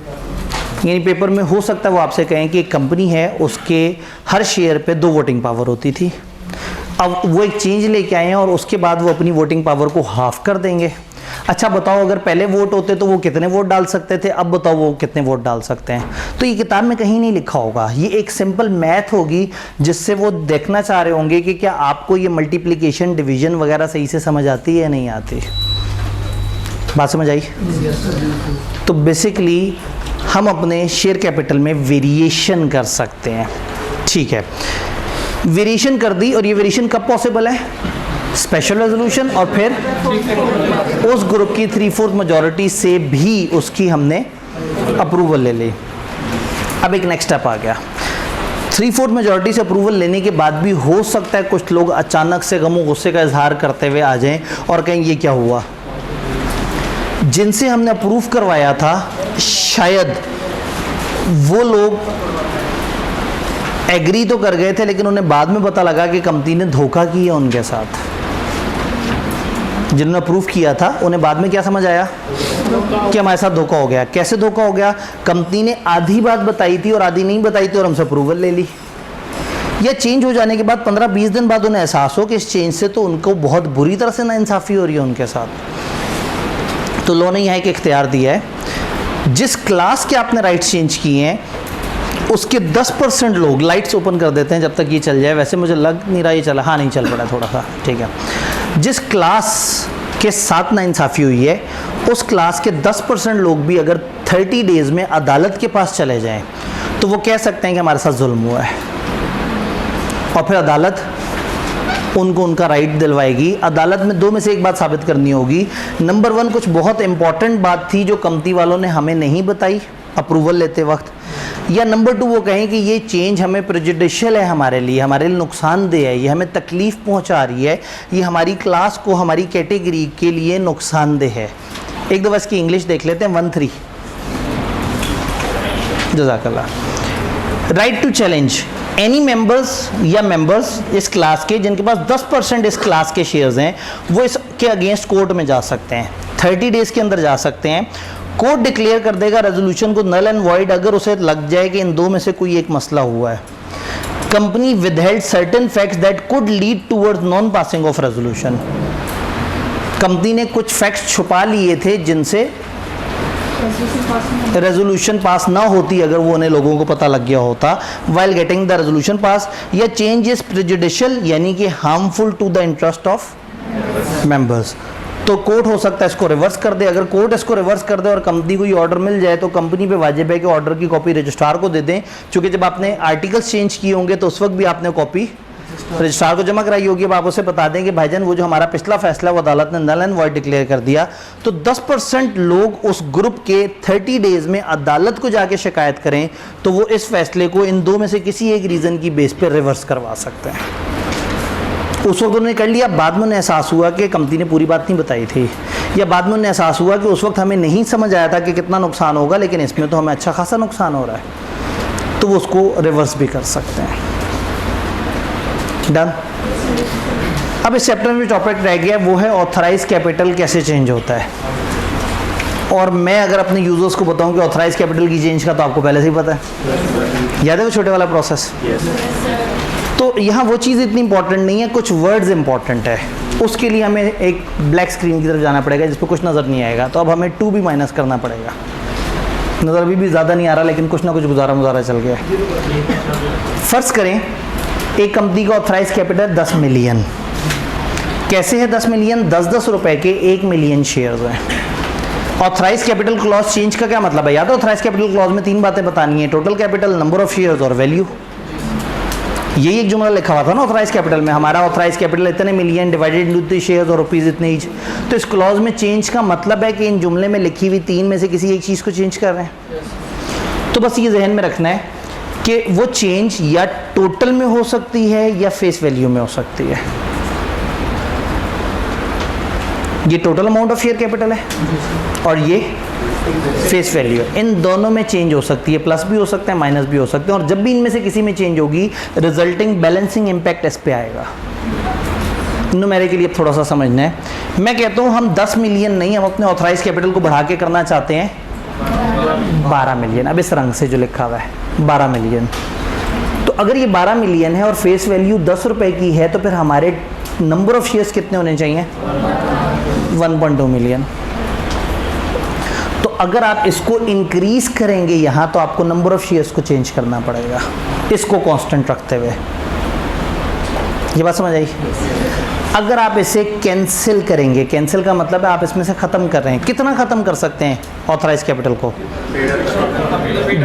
यानी पेपर में हो सकता है वो आपसे कहें कि एक कंपनी है, उसके हर शेयर पे 2 वोटिंग पावर होती थी, अब वो एक चेंज लेके आए हैं और उसके बाद वो अपनी वोटिंग पावर को हाफ कर देंगे। अच्छा बताओ, अगर पहले वोट होते तो वो कितने वोट डाल सकते थे, अब बताओ वो कितने वोट डाल सकते हैं? तो ये किताब में कहीं नहीं लिखा होगा, ये एक सिंपल मैथ होगी जिससे वो देखना चाह रहे होंगे कि क्या आपको ये मल्टीप्लिकेशन डिवीजन वगैरह सही से समझ आती है या नहीं आती। बात समझ आई? तो बेसिकली हम अपने शेयर कैपिटल में वेरिएशन कर सकते हैं, ठीक है। वेरिएशन कर दी, और ये वेरिएशन कब पॉसिबल है? स्पेशल रेजोल्यूशन, और फिर उस ग्रुप की 3/4 मेजॉरिटी से भी उसकी हमने अप्रूवल ले ली। अब एक नेक्स्ट स्टेप आ गया, 3/4 मेजॉरिटी से अप्रूवल लेने के बाद भी हो सकता है कुछ लोग अचानक से गमो गुस्से का इजहार करते हुए आ जाएं और कहें ये क्या हुआ। जिनसे हमने अप्रूव करवाया था शायद वो लोग एग्री तो कर गए थे, लेकिन उन्हें बाद में पता लगा कि कंपनी ने धोखा किया उनके साथ। जिन्होंने अप्रूव किया था उन्हें बाद में क्या समझ आया कि हमारे साथ धोखा हो गया। कैसे धोखा हो गया? कंपनी ने आधी बात बताई थी और आधी नहीं बताई थी और हमसे अप्रूवल ले ली। या चेंज हो जाने के बाद 15-20 दिन बाद उन्हें एहसास हो कि इस चेंज से तो उनको बहुत बुरी तरह से नाइंसाफ़ी हो रही है उनके साथ। तो लॉ ने यहाँ एक इख्तियार दिया है, जिस क्लास के आपने राइट्स चेंज किए हैं उसके 10% लोग लाइट्स ओपन कर देते हैं जब तक ये चल जाए। वैसे मुझे लग नहीं रहा ये चला, हाँ नहीं चल पड़ा थोड़ा सा, ठीक है। जिस क्लास के साथ नाइंसाफ़ी हुई है उस क्लास के 10% लोग भी अगर 30 डेज़ में अदालत के पास चले जाएं तो वो कह सकते हैं कि हमारे साथ जुल्म हुआ है, और फिर अदालत उनको उनका राइट दिलवाएगी। अदालत में दो में से एक बात साबित करनी होगी। नंबर 1, कुछ बहुत इंपॉर्टेंट बात थी जो कंपनी वालों ने हमें नहीं बताई अप्रूवल लेते वक्त, या नंबर 2 वो कहें कि ये चेंज हमें प्रेजुडिशियल है, हमारे लिए नुकसानदेह है, ये हमें तकलीफ़ पहुंचा रही है, ये हमारी क्लास को, हमारी कैटेगरी के लिए नुकसानदेह है। एक दफ़ा इसकी इंग्लिश देख लेते हैं। 1-3 जज़ाकल्लाह। Right to challenge any members इस क्लास के जिनके पास 10% इस क्लास के शेयर्स हैं, वो इसके अगेंस्ट कोर्ट में जा सकते हैं। 30 डेज़ के अंदर जा सकते हैं। कोर्ट डिक्लेयर कर देगा रेजोल्यूशन को नल एंड वॉइड अगर उसे लग जाए कि इन दो में से कोई एक मसला हुआ है। Company withheld certain facts that could lead towards non passing of resolution. Company ने कुछ फैक्ट्स छुपा लिए थे जिनसे रेजोल्यूशन पास ना होती अगर वो उन्हें लोगों को पता लग गया होता while getting the resolution pass. या चेंज इज प्रेजुडिशियल यानी कि harmful to the interest of members. तो कोर्ट हो सकता है इसको रिवर्स कर दे। अगर कोर्ट इसको रिवर्स कर दे और कंपनी को ये ऑर्डर मिल जाए तो कंपनी पे वाजिब है कि ऑर्डर की कॉपी रजिस्ट्रार को दे दें, क्योंकि जब आपने आर्टिकल्स चेंज किए होंगे तो उस वक्त भी आपने कॉपी रजिस्ट्रार को जमा कराई होगी। अब आप उसे बता दें कि भाईजान वो जो हमारा पिछला फैसला वो अदालत ने नल एंड वॉइड डिक्लेयर कर दिया। तो 10% लोग उस ग्रुप के 30 डेज़ में अदालत को जाके शिकायत करें तो वो इस फैसले को इन दो में से किसी एक रीज़न की बेस पर रिवर्स करवा सकते हैं। उस वक्त उन्होंने कर लिया, बाद में उन्हें एहसास हुआ कि कंपनी ने पूरी बात नहीं बताई थी, या बाद में उन्हें एहसास हुआ कि उस वक्त हमें नहीं समझ आया था कि कितना नुकसान होगा, लेकिन इसमें तो हमें अच्छा खासा नुकसान हो रहा है, तो वो उसको रिवर्स भी कर सकते हैं। डन। अब इस चैप्टर में जो टॉपिक रह गया वो है ऑथराइज कैपिटल कैसे चेंज होता है। और मैं अगर अपने यूजर्स को बताऊं कि ऑथराइज कैपिटल की चेंज का तो आपको पहले से ही पता है, याद है वो छोटे वाला प्रोसेस। तो यहाँ वो चीज़ इतनी इंपॉर्टेंट नहीं है, कुछ वर्ड्स इंपॉर्टेंट है। उसके लिए हमें एक ब्लैक स्क्रीन की तरफ जाना पड़ेगा जिस पर कुछ नज़र नहीं आएगा, तो अब हमें 2 भी माइनस करना पड़ेगा। नज़र अभी भी ज़्यादा नहीं आ रहा, लेकिन कुछ ना कुछ गुजारा चल गया। फ़र्ज़ करें एक कंपनी का ऑथराइज कैपिटल 10 मिलियन। कैसे है 10 मिलियन? 10-10 रुपए के 1 मिलियन शेयर्स हैं। ऑथराइज कैपिटल क्लॉज चेंज का क्या मतलब है? याद है ऑथराइज कैपिटल क्लॉज में 3 बातें बतानी है, total capital, number of shares और वैल्यू। यही एक जुमला लिखा हुआ था ना ऑथराइज कैपिटल में, हमारा ऑथराइज कैपिटल इतने million divided into the shares और रुपीज़ इतने ईच। तो इस क्लॉज में चेंज का मतलब है कि इन जुमले में लिखी हुई 3 में से किसी एक चीज़ को चेंज कर रहे हैं। तो बस ये जहन में रखना है कि वो चेंज या टोटल में हो सकती है या फेस वैल्यू में हो सकती है। ये total amount of share capital है और ये फेस वैल्यू है। इन दोनों में चेंज हो सकती है, प्लस भी हो सकता है, माइनस भी हो सकते हैं, और जब भी इनमें से किसी में चेंज होगी रिजल्टिंग बैलेंसिंग इम्पैक्ट इस पे आएगा। मेरे के लिए थोड़ा सा समझना है। मैं कहता हूँ हम 10 मिलियन नहीं, हम अपने ऑथराइज कैपिटल को बढ़ा के करना चाहते हैं 12 मिलियन। अब इस रंग से जो लिखा हुआ है 12 मिलियन। तो अगर ये 12 मिलियन है और फेस वैल्यू 10 रुपए की है तो फिर हमारे नंबर ऑफ शेयर्स कितने होने चाहिए? 1.2 मिलियन। तो अगर आप इसको इंक्रीज करेंगे यहाँ तो आपको नंबर ऑफ शेयर्स को चेंज करना पड़ेगा, इसको कांस्टेंट रखते हुए। ये बात समझ आई? अगर आप इसे कैंसिल करेंगे, कैंसिल का मतलब है आप इसमें से ख़त्म कर रहे हैं। कितना ख़त्म कर सकते हैं ऑथराइज कैपिटल को?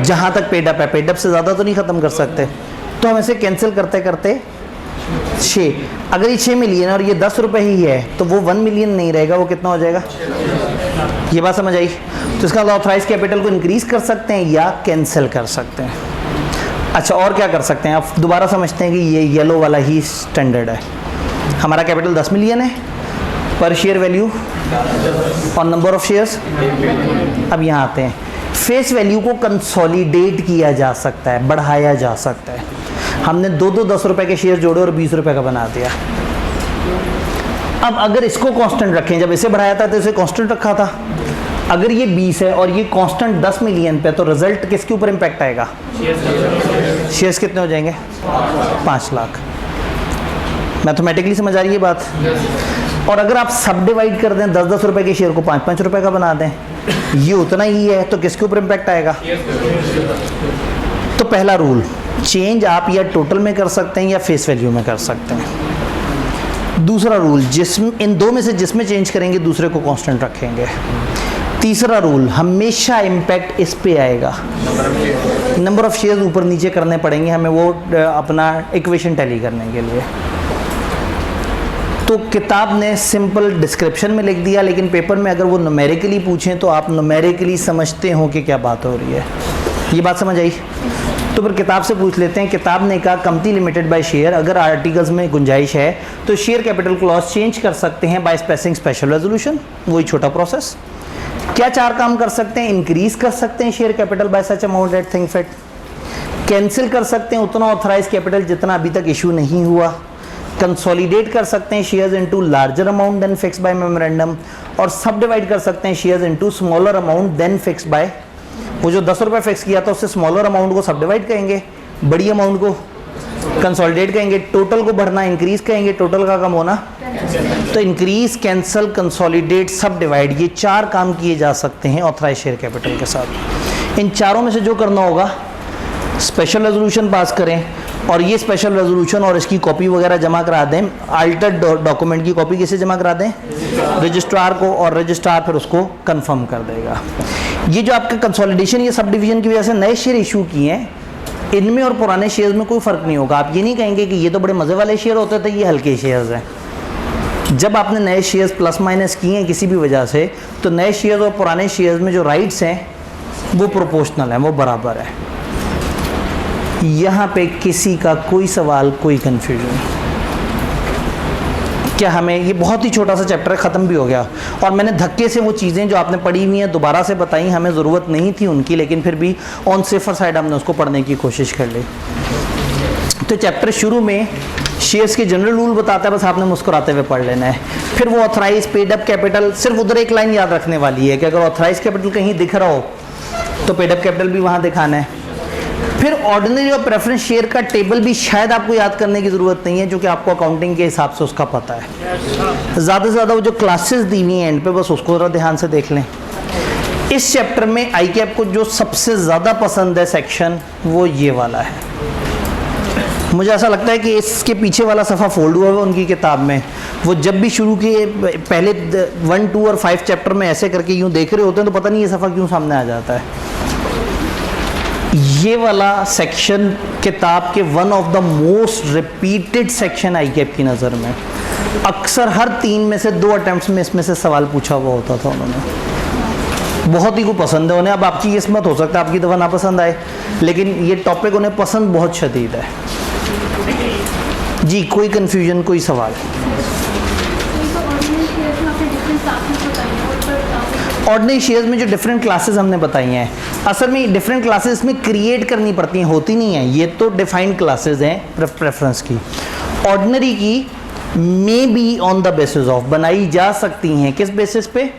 जहाँ तक पेड अप है, पेड अप से ज़्यादा तो नहीं ख़त्म कर सकते। तो हम इसे कैंसिल करते करते 6, अगर ये 6 मिलियन और ये 10 रुपये ही है तो वो 1 मिलियन नहीं रहेगा, वो कितना हो जाएगा? ये बात समझ आई? तो इसका ऑथराइज कैपिटल को इंक्रीज कर सकते हैं या कैंसिल कर सकते हैं। अच्छा, और क्या कर सकते हैं आप दोबारा समझते हैं कि ये येलो वाला ही स्टैंडर्ड है। हमारा कैपिटल 10 मिलियन है, पर शेयर वैल्यू और नंबर ऑफ शेयर्स। अब यहाँ आते हैं, फेस वैल्यू को कंसोलिडेट किया जा सकता है, बढ़ाया जा सकता है। हमने दो 10 रुपए के शेयर जोड़े और 20 रुपए का बना दिया। अब अगर इसको कांस्टेंट रखें, जब इसे बढ़ाया था तो इसे कांस्टेंट रखा था, अगर ये 20 है और ये कांस्टेंट 10 मिलियन पे, तो रिजल्ट किसके ऊपर इंपैक्ट आएगा? शेयर्स कितने हो जाएंगे? 5 लाख। मैथमेटिकली समझ आ रही है बात? और अगर आप सब डिवाइड कर दें, 10-10 रुपए के शेयर को 5-5 रुपए का बना दें, ये उतना ही है, तो किसके ऊपर इंपैक्ट आएगा? तो पहला रूल, चेंज आप या टोटल में कर सकते हैं या फेस वैल्यू में कर सकते हैं। दूसरा रूल, इन दो में से जिसमें चेंज करेंगे दूसरे को कांस्टेंट रखेंगे। तीसरा रूल, हमेशा इंपैक्ट इस पे आएगा, नंबर ऑफ शेयर्स ऊपर नीचे करने पड़ेंगे हमें वो अपना इक्वेशन टैली करने के लिए। तो किताब ने सिंपल डिस्क्रिप्शन में लिख दिया, लेकिन पेपर में अगर वो न्यूमेरिकली पूछें तो आप न्यूमेरिकली समझते हो कि क्या बात हो रही है। ये बात समझ आई? तो फिर किताब से पूछ लेते हैं। किताब ने कहा कंपनी लिमिटेड बाय शेयर, अगर आर्टिकल्स में गुंजाइश है तो शेयर कैपिटल क्लॉज चेंज कर सकते हैं बाय पासिंग स्पेशल रेजोल्यूशन, वही छोटा प्रोसेस। क्या 4 काम कर सकते हैं? इंक्रीज कर सकते हैं share capital by such amount at think fit, cancel कर सकते हैं उतना ऑथराइज कैपिटल जितना अभी तक इशू नहीं हुआ, कंसोलिडेट कर सकते हैं shares into larger amount than fix by memorandum, और सब डिवाइड कर सकते हैं shares into smaller amount than fix by, वो जो 10 रुपये फिक्स किया था उससे स्मॉलर अमाउंट को सब डिवाइड करेंगे, बड़ी अमाउंट को कंसोलिडेट करेंगे, टोटल को बढ़ना इंक्रीज करेंगे, टोटल का कम होना। तो इंक्रीज, कैंसल, कंसोलिडेट, सब डिवाइड, ये 4 काम किए जा सकते हैं ऑथराइज शेयर कैपिटल के साथ। इन चारों में से जो करना होगा, स्पेशल रेजोल्यूशन पास करें और ये स्पेशल रेजोल्यूशन और इसकी कॉपी वगैरह जमा करा दें। अल्टर्ड डॉक्यूमेंट की कॉपी किसे जमा करा दें? रजिस्ट्रार को, और रजिस्ट्रार फिर उसको कंफर्म कर देगा। ये जो आपका कंसोलिडेशन, ये सब डिवीजन की वजह से नए शेयर इशू किए हैं, इनमें और पुराने शेयर्स में कोई फ़र्क नहीं होगा। आप ये नहीं कहेंगे कि ये तो बड़े मज़े वाले शेयर होते थे, ये हल्के शेयर्स हैं। जब आपने नए शेयर्स प्लस माइनस किए हैं किसी भी वजह से, तो नए शेयर्स और पुराने शेयर्स में जो राइट्स हैं वो प्रोपोर्शनल हैं, वो बराबर है। यहाँ पे किसी का कोई सवाल, कोई कन्फ्यूजन? क्या हमें, ये बहुत ही छोटा सा चैप्टर ख़त्म भी हो गया, और मैंने धक्के से वो चीज़ें जो आपने पढ़ी हुई हैं दोबारा से बताई, हमें ज़रूरत नहीं थी उनकी, लेकिन फिर भी ऑन सेफर साइड हमने उसको पढ़ने की कोशिश कर ली। तो चैप्टर शुरू में शेयर्स के जनरल रूल बताता है, बस आपने मुस्कुराते हुए पढ़ लेना है। फिर वो ऑथराइज, पेड अप कैपिटल, सिर्फ उधर एक लाइन याद रखने वाली है कि अगर ऑथराइज कैपिटल कहीं दिख रहा हो तो पेड अप कैपिटल भी वहाँ दिखाना है। फिर ऑर्डिनरी और प्रेफरेंस शेयर का टेबल भी शायद आपको याद करने की ज़रूरत नहीं है, क्योंकि आपको अकाउंटिंग के हिसाब से उसका पता है। ज़्यादा से ज़्यादा वो जो क्लासेस दी हुई हैं एंड पे, बस उसको ज़रा ध्यान से देख लें। इस चैप्टर में आई कैप को जो सबसे ज़्यादा पसंद है सेक्शन, वो ये वाला है। मुझे ऐसा लगता है कि इसके पीछे वाला सफ़ा फोल्ड हुआ है उनकी किताब में। वो जब भी शुरू किए, पहले 1, 2 और 5 चैप्टर में ऐसे करके यूँ देख रहे होते हैं तो पता नहीं ये सफ़ा क्यों सामने आ जाता है। ये वाला सेक्शन किताब के one of the most repeated section I cap की नज़र में। अक्सर हर 3 में से 2 अटैम्प्ट्स में इसमें से सवाल पूछा हुआ होता था उन्होंने। बहुत ही को पसंद है उन्हें। अब आपकी किस्मत, हो सकता है आपकी दफ़ा ना पसंद आए, लेकिन ये टॉपिक उन्हें पसंद बहुत शदीद है। जी, कोई कन्फ्यूजन, कोई सवाल? ऑर्डिनरी शेयर्स में जो डिफरेंट क्लासेस हमने बताई हैं, असल में डिफरेंट क्लासेस में क्रिएट करनी पड़ती हैं, होती नहीं है। ये तो डिफाइंड क्लासेस हैं प्रेफरेंस की। ऑर्डिनरी की may be on the basis of, बनाई जा सकती हैं किस बेसिस पे?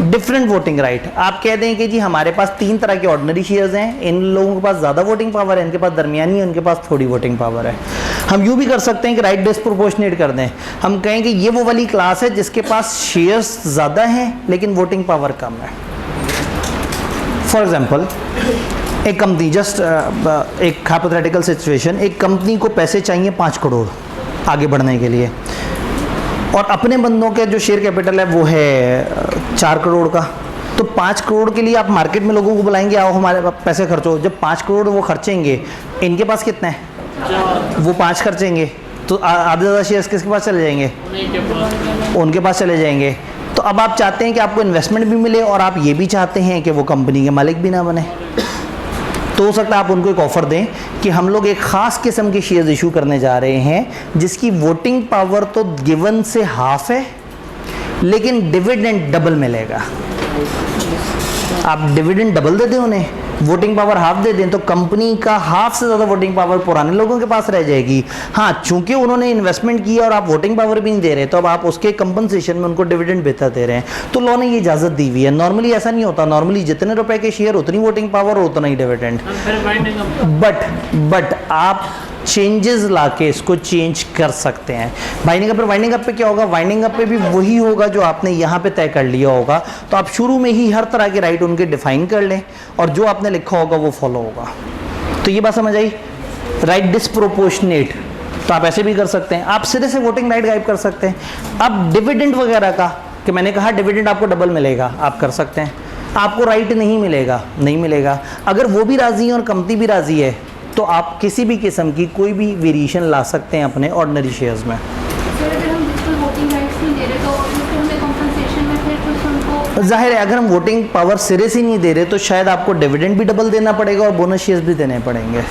Different voting right. आप कह दें कि जी हमारे पास 3 तरह के ऑर्डिनरी शेयर्स हैं, इन लोगों के पास ज़्यादा वोटिंग पावर है, इनके पास दरमियानी है, उनके पास थोड़ी वोटिंग पावर है। हम यूँ भी कर सकते हैं कि राइट डिस्प्रोपोर्शनेट कर दें। हम कहें कि ये वो वाली क्लास है जिसके पास शेयर्स ज़्यादा हैं लेकिन वोटिंग पावर कम है। फॉर एग्जाम्पल, एक कंपनी, जस्ट एक हाइपोथेटिकल सिचुएशन, एक कंपनी को पैसे चाहिए 5 करोड़ आगे बढ़ने के लिए, और अपने बंदों के जो शेयर कैपिटल है वो है 4 करोड़ का। तो 5 करोड़ के लिए आप मार्केट में लोगों को बुलाएंगे, आओ हमारे पैसे खर्चो। जब 5 करोड़ वो खर्चेंगे, इनके पास कितना है? वो 5 खर्चेंगे, तो आधे ज़्यादा शेयर्स किसके पास चले जाएंगे? उनके पास चले जाएंगे। तो अब आप चाहते हैं कि आपको इन्वेस्टमेंट भी मिले और आप ये भी चाहते हैं कि वो कंपनी के मालिक भी ना बने। तो हो सकता है आप उनको एक ऑफ़र दें कि हम लोग एक ख़ास किस्म के शेयर्स इशू करने जा रहे हैं जिसकी वोटिंग पावर तो गिवन से हाफ है, लेकिन डिविडेंड डबल मिलेगा। आप डिविडेंड डबल दे दें उन्हें, वोटिंग पावर हाफ दे दें, तो कंपनी का हाफ से ज़्यादा वोटिंग पावर पुराने लोगों के पास रह जाएगी। हाँ, चूंकि उन्होंने इन्वेस्टमेंट किया और आप वोटिंग पावर भी नहीं दे रहे, तो अब आप उसके कंपनसेशन में उनको डिविडेंड बेहतर दे रहे हैं। तो लॉ ने ये इजाज़त दी हुई है। नॉर्मली ऐसा नहीं होता, नॉर्मली जितने रुपए के शेयर उतनी वोटिंग पावर और उतना ही डिविडेंड। बट आप चेंजेस लाके इसको चेंज कर सकते हैं। वाइंडिंग अप पे क्या होगा? वाइंडिंग अप पे भी वही होगा जो आपने यहाँ पे तय कर लिया होगा। तो आप शुरू में ही हर तरह के राइट उनके डिफाइन कर लें और जो आपने लिखा होगा वो फॉलो होगा। तो ये बात समझ आई? राइट डिस्प्रोपोर्शनेट, तो आप ऐसे भी कर सकते हैं, आप सिरे से वोटिंग राइट गायब कर सकते हैं। अब डिविडेंड वगैरह का, कि मैंने कहा डिविडेंड आपको डबल मिलेगा, आप कर सकते हैं। आपको राइट नहीं मिलेगा। अगर वो भी राजी है और कंपनी भी राजी है तो आप किसी भी किस्म की कोई भी वेरिएशन ला सकते हैं अपने ऑर्डिनरी शेयर्स में। जाहिर है अगर हम वोटिंग पावर सिरे से नहीं दे रहे तो शायद आपको डिविडेंड भी डबल देना पड़ेगा और बोनस शेयर्स भी देने पड़ेंगे।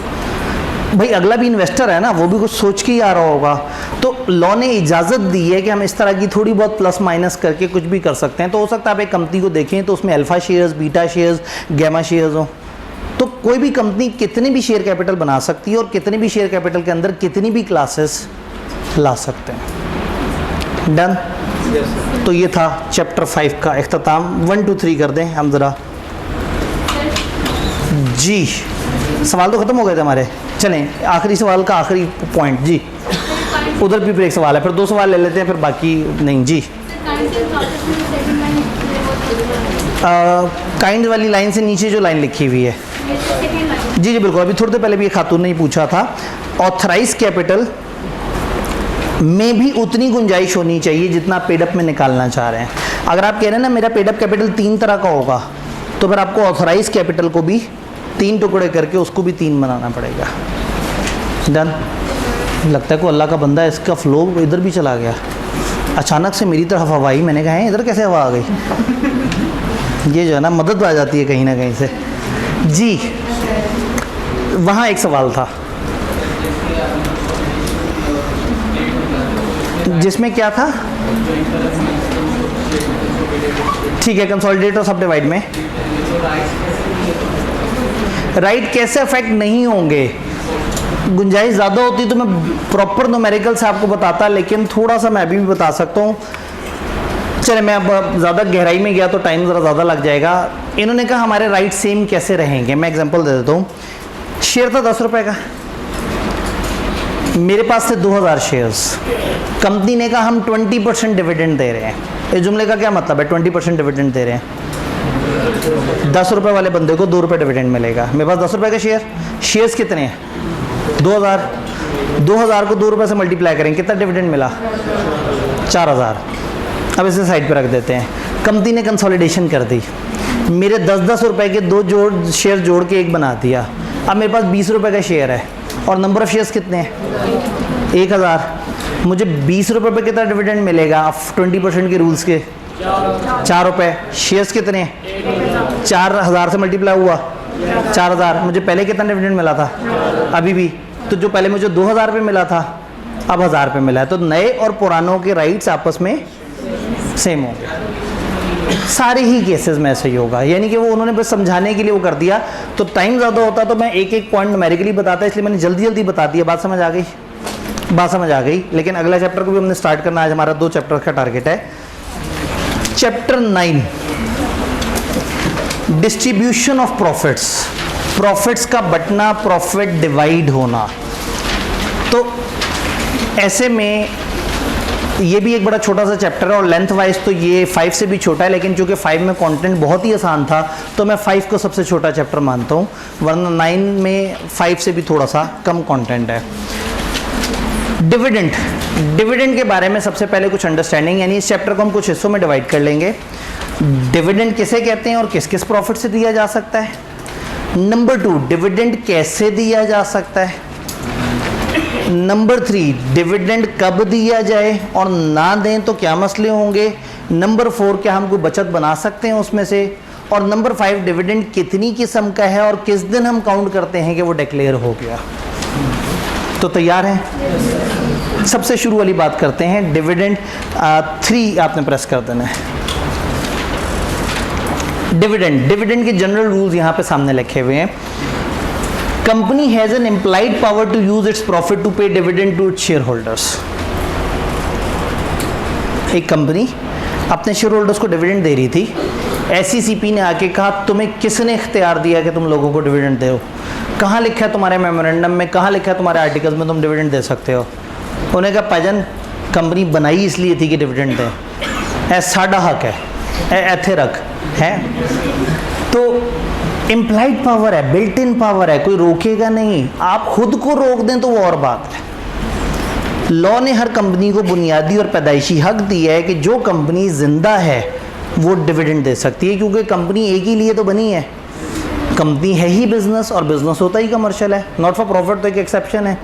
भाई अगला भी इन्वेस्टर है ना, वो भी कुछ सोच के ही आ रहा होगा। तो लॉ ने इजाज़त दी है कि हम इस तरह की थोड़ी बहुत प्लस माइनस करके कुछ भी कर सकते हैं। तो हो सकता है आप एक कंपनी को देखें तो उसमें alpha shares, beta shares, gamma shares हो, तो कोई भी कंपनी कितने भी शेयर कैपिटल बना सकती है और कितने भी शेयर कैपिटल के अंदर कितनी भी क्लासेस ला सकते हैं। डन? तो ये था चैप्टर 5 का इख्तिताम। 1 2 3 कर दें हम ज़रा। जी सवाल तो ख़त्म हो गए थे हमारे। चलें आखिरी सवाल का आखिरी पॉइंट। जी उधर भी एक सवाल है, फिर 2 सवाल ले लेते हैं, फिर बाकी नहीं। जी काइंड वाली लाइन से नीचे जो लाइन लिखी हुई है, जी बिल्कुल, अभी थोड़ी देर पहले भी एक खातून ने पूछा था। ऑथराइज कैपिटल में भी उतनी गुंजाइश होनी चाहिए जितना पेडअप में निकालना चाह रहे हैं। अगर आप कह रहे हैं ना मेरा पेडअप कैपिटल 3 तरह का होगा, तो फिर आपको ऑथराइज कैपिटल को भी 3 टुकड़े करके उसको भी 3 बनाना पड़ेगा। डन? लगता है कोई अल्लाह का बंदा है, इसका फ्लो इधर भी चला गया। अचानक से मेरी तरफ हवा आई, मैंने कहा है इधर कैसे हवा आ गई? ये जो है ना मदद आ जाती है कहीं ना कहीं से। जी वहाँ एक सवाल था जिसमें क्या था? ठीक है, कंसोलिडेट और सब डिवाइड में राइट कैसे अफेक्ट नहीं होंगे? गुंजाइश ज़्यादा होती तो मैं प्रॉपर न्यूमेरिकल से आपको बताता, लेकिन थोड़ा सा मैं अभी भी बता सकता हूँ। चले मैं अब ज़्यादा गहराई में गया तो टाइम ज़रा ज़्यादा लग जाएगा। इन्होंने कहा हमारे राइट सेम कैसे रहेंगे। मैं एग्जांपल दे देता हूँ। शेयर था 10 रुपये का, मेरे पास थे 2000 शेयर्स। कंपनी ने कहा हम 20% डिविडेंड दे रहे हैं। इस जुमले का क्या मतलब है? 20% डिविडेंड दे रहे हैं। 10 रुपये वाले बंदे को 2 रुपये डिविडेंड मिलेगा। मेरे पास 10 रुपये का शेयर्स कितने हैं? 2000। 2000 को 2 रुपये से मल्टीप्लाई करेंगे, कितना डिविडेंड मिला? 4000। अब इसे साइड पर रख देते हैं। कंपनी ने कंसोलिडेशन कर दी, मेरे 10-10 रुपये के 2 शेयर जोड़ के एक बना दिया। अब मेरे पास 20 रुपये का शेयर है और नंबर ऑफ शेयर्स कितने हैं? 1000। मुझे 20 रुपये पे कितना डिविडेंड मिलेगा? 20% के रूल्स के 4 रुपये। शेयर्स कितने हैं? 4000 से मल्टीप्लाई हुआ 4000। मुझे पहले कितना डिविडेंड मिला था? अभी भी तो जो पहले मुझे 2000 पे मिला था अब 1000 पे मिला है। तो नए और पुरानों के राइट्स आपस में सेम होंगे। सारे ही केसेस में ऐसे ही होगा, यानी कि वो उन्होंने बस समझाने के लिए वो कर दिया। तो टाइम ज़्यादा होता तो मैं एक एक पॉइंट न्यूमेरिकली बताता, इसलिए मैंने जल्दी जल्दी बता दिया। बात समझ आ गई? बात समझ आ गई। लेकिन अगला चैप्टर को भी हमने स्टार्ट करना, आज हमारा 2 चैप्टर का टारगेट है। Chapter 9 distribution of profits, profits का बंटना, प्रॉफिट डिवाइड होना। तो ऐसे में ये भी एक बड़ा छोटा सा चैप्टर है और लेंथ वाइज तो ये 5 से भी छोटा है, लेकिन चूंकि 5 में कंटेंट बहुत ही आसान था तो मैं 5 को सबसे छोटा चैप्टर मानता हूँ, वरना 9 में 5 से भी थोड़ा सा कम कंटेंट है। डिविडेंड के बारे में सबसे पहले कुछ अंडरस्टैंडिंग, यानी इस चैप्टर को हम कुछ हिस्सों में डिवाइड कर लेंगे। डिविडेंड किसे कहते हैं और किस किस प्रॉफिट से दिया जा सकता है। नंबर 2, डिविडेंड कैसे दिया जा सकता है। नंबर 3, डिविडेंड कब दिया जाए और ना दें तो क्या मसले होंगे। नंबर 4, क्या हम कोई बचत बना सकते हैं उसमें से। और नंबर 5 डिविडेंड कितनी किस्म का है और किस दिन हम काउंट करते हैं कि वो डिक्लेयर हो गया। तो तैयार हैं? सबसे शुरू वाली बात करते हैं, डिविडेंड 3 आपने प्रेस कर देना है। डिविडेंड के जनरल रूल्स यहां पे सामने लिखे हुए हैं। Company has an implied power to use its profit to pay dividend to its share holders. एक कंपनी अपने शेयर होल्डर्स को डिविडेंड दे रही थी, एससीसीपी ने आके कहा तुम्हें किसने इख्तियार दिया कि तुम लोगों को डिविडेंड दो? कहाँ लिखा है तुम्हारे मेमोरेंडम में, कहाँ लिखा है तुम्हारे आर्टिकल्स में तुम डिविडेंड दे सकते हो? उन्होंने कहा पजन कंपनी बनाई इसलिए थी कि डिविडेंड दें, ऐ साडा हक है, ऐथे रख है। तो इम्प्लाइड पावर है, बिल्ट इन पावर है, कोई रोकेगा नहीं। आप खुद को रोक दें तो वो और बात है। लॉ ने हर कंपनी को बुनियादी और पैदाइशी हक दिया है कि जो कंपनी जिंदा है वो डिविडेंड दे सकती है, क्योंकि कंपनी एक ही लिए तो बनी है। कंपनी है ही बिजनेस और बिजनेस होता ही कमर्शियल है, नॉट फॉर प्रॉफिट तो एक एक्सेप्शन है।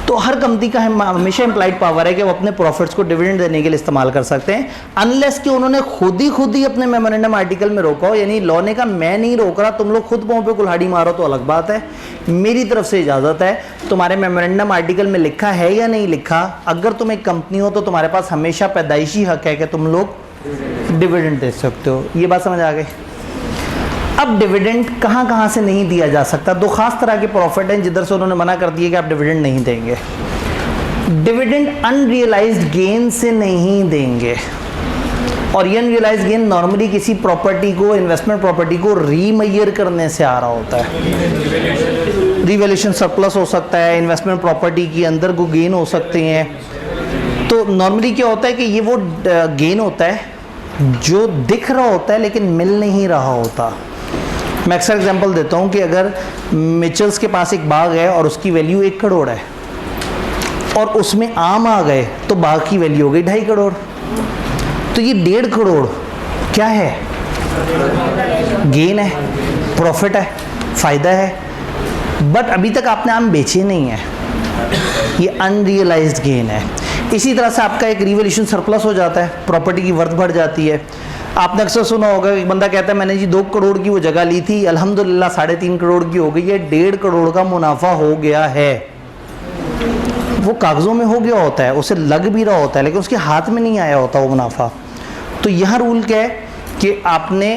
तो हर कंपनी का हमेशा इम्प्लाइड पावर है कि वो अपने प्रॉफिट्स को डिविडेंड देने के लिए इस्तेमाल कर सकते हैं, अनलेस कि उन्होंने खुद ही अपने मेमोरेंडम आर्टिकल में रोका हो। यानी लॉ ने कहा मैं नहीं रोक रहा, तुम लोग खुद पाँव पे कुल्हाड़ी मारो तो अलग बात है, मेरी तरफ से इजाज़त है। तुम्हारे मेमोरेंडम आर्टिकल में लिखा है या नहीं लिखा, अगर तुम एक कंपनी हो तो तुम्हारे पास हमेशा पैदाइशी हक है कि तुम लोग डिविडेंड दे सकते हो। ये बात समझ आ गई? अब डिविडेंड कहाँ कहाँ से नहीं दिया जा सकता? दो खास तरह के प्रॉफिट हैं जिधर से उन्होंने मना कर दिया कि आप डिविडेंड नहीं देंगे। डिविडेंड अनरियलाइज्ड गेन से नहीं देंगे, और ये अनरियलाइज्ड गेन नॉर्मली किसी प्रॉपर्टी को, इन्वेस्टमेंट प्रॉपर्टी को रीमय्यर करने से आ रहा होता है। रिवैल्यूएशन सरप्लस हो सकता है, इन्वेस्टमेंट प्रॉपर्टी के अंदर को गेन हो सकते हैं। तो नॉर्मली क्या होता है कि ये वो गेन होता है जो दिख रहा होता है लेकिन मिल नहीं रहा होता। मैं अक्सर एग्जांपल देता हूँ कि अगर मिचल्स के पास एक बाग है और उसकी वैल्यू 1 करोड़ है और उसमें आम आ गए तो बाग की वैल्यू हो गई 2.5 करोड़। तो ये 1.5 करोड़ क्या है? गेन है, प्रॉफिट है, फ़ायदा है, बट अभी तक आपने आम बेचे नहीं है, ये अनरियलाइज्ड गेन है। इसी तरह से आपका एक रिवैल्यूएशन सरप्लस हो जाता है, प्रॉपर्टी की वर्थ बढ़ जाती है। आपने अक्सर सुना होगा एक बंदा कहता है मैंने जी 2 करोड़ की वो जगह ली थी, अल्हम्दुलिल्लाह 3.5 करोड़ की हो गई है, 1.5 करोड़ का मुनाफा हो गया है। वो कागज़ों में हो गया होता है, उसे लग भी रहा होता है, लेकिन उसके हाथ में नहीं आया होता वो मुनाफा। तो यहाँ रूल क्या है कि आपने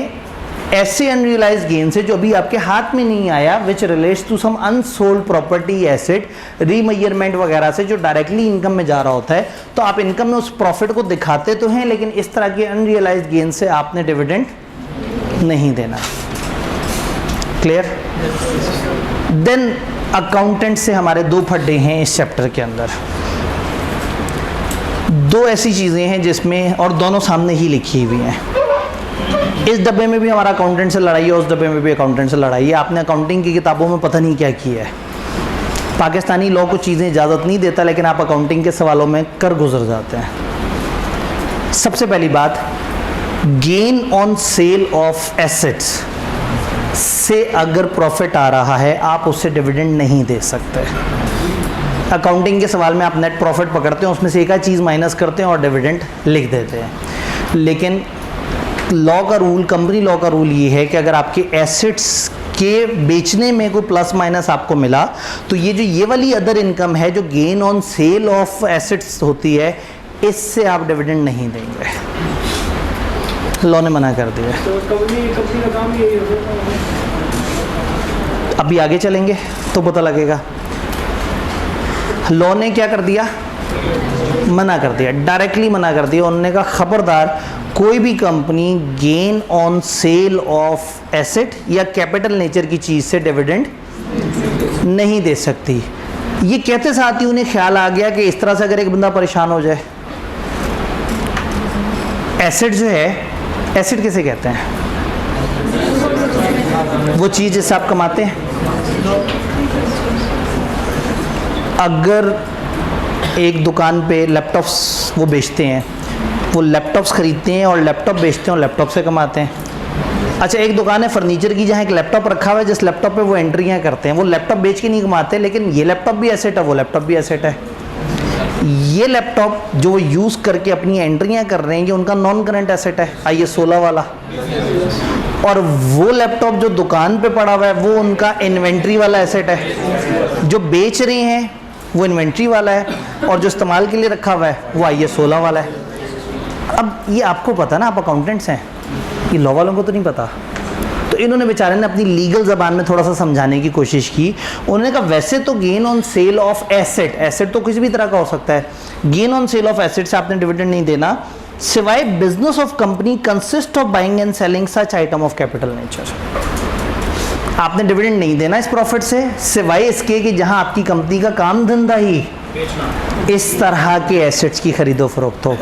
ऐसे अनरियलाइज गेन से जो अभी आपके हाथ में नहीं आया, which relates to some unsold property asset, remeasurement वगैरह से जो डायरेक्टली इनकम में जा रहा होता है, तो आप इनकम में उस प्रॉफिट को दिखाते तो हैं, लेकिन इस तरह के अनरियलाइज गेन से आपने डिविडेंड नहीं देना। क्लियर? देन अकाउंटेंट से हमारे 2 फड्डे हैं इस चैप्टर के अंदर। 2 ऐसी चीज़ें हैं जिसमें, और दोनों सामने ही लिखी हुई हैं। इस डब्बे में भी हमारा अकाउंटेंट से लड़ाई है, उस डब्बे में भी अकाउंटेंट से लड़ाई है। आपने अकाउंटिंग की किताबों में पता नहीं क्या किया है। पाकिस्तानी लॉ को चीज़ें इजाज़त नहीं देता, लेकिन आप अकाउंटिंग के सवालों में कर गुजर जाते हैं। सबसे पहली बात, gain on sale of assets से अगर प्रॉफिट आ रहा है आप उससे डिविडेंड नहीं दे सकते। अकाउंटिंग के सवाल में आप नेट प्रॉफिट पकड़ते हैं, उसमें से एक चीज़ माइनस करते हैं और डिविडेंड लिख देते हैं। लेकिन लॉ का रूल, कंपनी लॉ का रूल ये है कि अगर आपके एसेट्स के बेचने में कोई प्लस माइनस आपको मिला, तो ये वाली अदर इनकम है जो gain on sale of assets होती है, इससे आप डिविडेंड नहीं देंगे। लॉ ने मना कर दिया। तो कंपनी का काम यही होता है। अभी आगे चलेंगे तो पता लगेगा। लॉ ने क्या कर दिया? मना कर दिया, डायरेक्टली मना कर दिया। उन्होंने कहा खबरदार कोई भी company gain on sale of asset या कैपिटल नेचर की चीज़ से डिविडेंड नहीं दे सकती। ये कहते साथ ही उन्हें ख्याल आ गया कि इस तरह से अगर एक बंदा परेशान हो जाए, एसेट जो है, एसेट किसे कहते हैं? वो चीज़ जिससे आप कमाते हैं। अगर एक दुकान पे लैपटॉप्स वो बेचते हैं, वो लैपटॉप्स ख़रीदते हैं और लैपटॉप बेचते हैं और लैपटॉप से कमाते हैं। अच्छा, एक दुकान है फर्नीचर की जहाँ एक लैपटॉप रखा हुआ है, जिस लैपटॉप पे वो एंट्रियाँ करते हैं, वो लैपटॉप बेच के नहीं कमाते, लेकिन ये लैपटॉप भी एसेट है, वो लैपटॉप भी एसेट है। ये लैपटॉप जो वो यूज़ करके अपनी एंट्रियां कर रहे हैं ये उनका नॉन करंट एसेट है IS 16 वाला, और वो लैपटॉप जो दुकान पे पड़ा हुआ है वो उनका इन्वेंट्री वाला एसेट है। जो बेच रहे हैं वो इन्वेंट्री वाला है, और जो इस्तेमाल के लिए रखा हुआ है वो IS 16 वाला है। अब ये आपको पता ना, आप अकाउंटेंट्स हैं, ये लॉ वालों को तो नहीं पता। तो इन्होंने बेचारे ने अपनी लीगल ज़बान में थोड़ा सा समझाने की कोशिश की। उन्होंने कहा वैसे तो gain on sale of asset, asset तो किसी भी तरह का हो सकता है, gain on sale of asset से आपने डिविडेंड नहीं देना, सिवाय business of company consist of buying and selling such item of capital nature. आपने डिविडेंड नहीं देना इस प्रॉफिट से, सिवाय इसके कि जहां आपकी कंपनी का काम धंधा ही इस तरह के एसेट्स की खरीदो फरोख्त हो।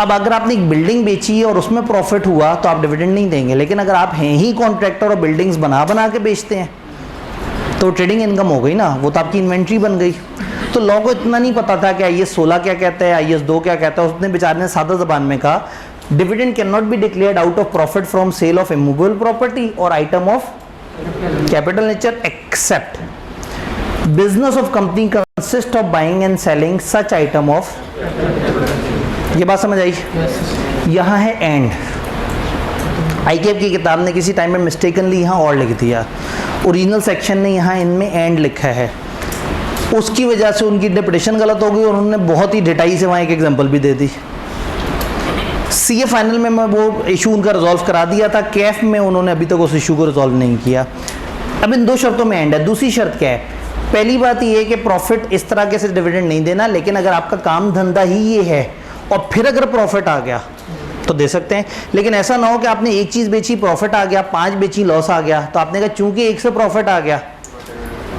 अब अगर आपने एक बिल्डिंग बेची है और उसमें प्रॉफिट हुआ तो आप डिविडेंड नहीं देंगे, लेकिन अगर आप हैं ही कॉन्ट्रैक्टर और बिल्डिंग्स बना बना के बेचते हैं तो ट्रेडिंग इनकम हो गई ना, वो तो आपकी इन्वेंट्री बन गई। तो लॉ को इतना नहीं पता था कि IS 16 क्या कहता है, IS 2 क्या कहता है। उसने बेचारे ने सादा ज़बान में कहा dividend can not be declared out of profit from sale of immovable property or item of capital nature except business of company consist of buying and selling such item of. ये बात समझ आई? यहाँ है एंड। IKF की किताब ने किसी time में मिस्टेकनली यहाँ और लिख दिया, ओरिजिनल सेक्शन ने यहाँ इनमें एंड लिखा है, उसकी वजह से उनकी इंटरप्रिटेशन गलत हो गई और उन्होंने बहुत ही डिटेल से वहाँ एक एग्जांपल भी दे दी। CA फाइनल में मैं वो इशू उनका रिजॉल्व करा दिया था, कैफ में उन्होंने अभी तक उस इशू को रिजॉल्व नहीं किया। अब इन दो शर्तों में एंड है। दूसरी शर्त क्या है? पहली बात ये है कि प्रॉफिट इस तरह के से डिविडेंड नहीं देना, लेकिन अगर आपका काम धंधा ही ये है और फिर अगर प्रॉफिट आ गया तो दे सकते हैं। लेकिन ऐसा ना हो कि आपने एक चीज़ बेची प्रॉफिट आ गया, 5 बेची लॉस आ गया, तो आपने कहा चूंकि एक से प्रॉफिट आ गया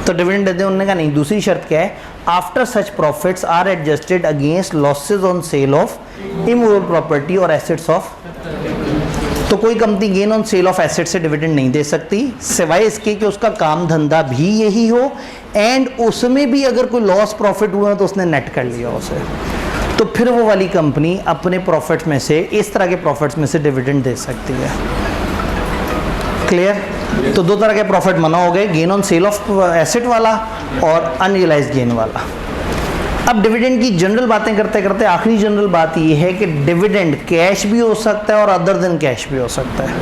तो डिविडेंड दे दें। उन्होंने कहा नहीं, दूसरी शर्त क्या है? After such profits are adjusted against losses on sale of immovable property और एसेट्स ऑफ। तो कोई company gain on sale of asset से डिविडेंड नहीं दे सकती, सिवाय इसके कि उसका काम धंधा भी यही हो एंड उसमें भी अगर कोई लॉस प्रॉफिट हुआ तो उसने नेट कर लिया उसे, तो फिर वो वाली कंपनी अपने प्रॉफिट्स में से, इस तरह के प्रॉफिट्स में से डिविडेंड दे सकती है। क्लियर? तो दो तरह के प्रॉफिट मना हो गए, gain on sale of asset वाला और अनरियलाइज्ड गेन वाला। अब डिविडेंड की जनरल बातें करते करते आखिरी जनरल बात ये है कि डिविडेंड कैश भी हो सकता है और अदर देन कैश भी हो सकता है।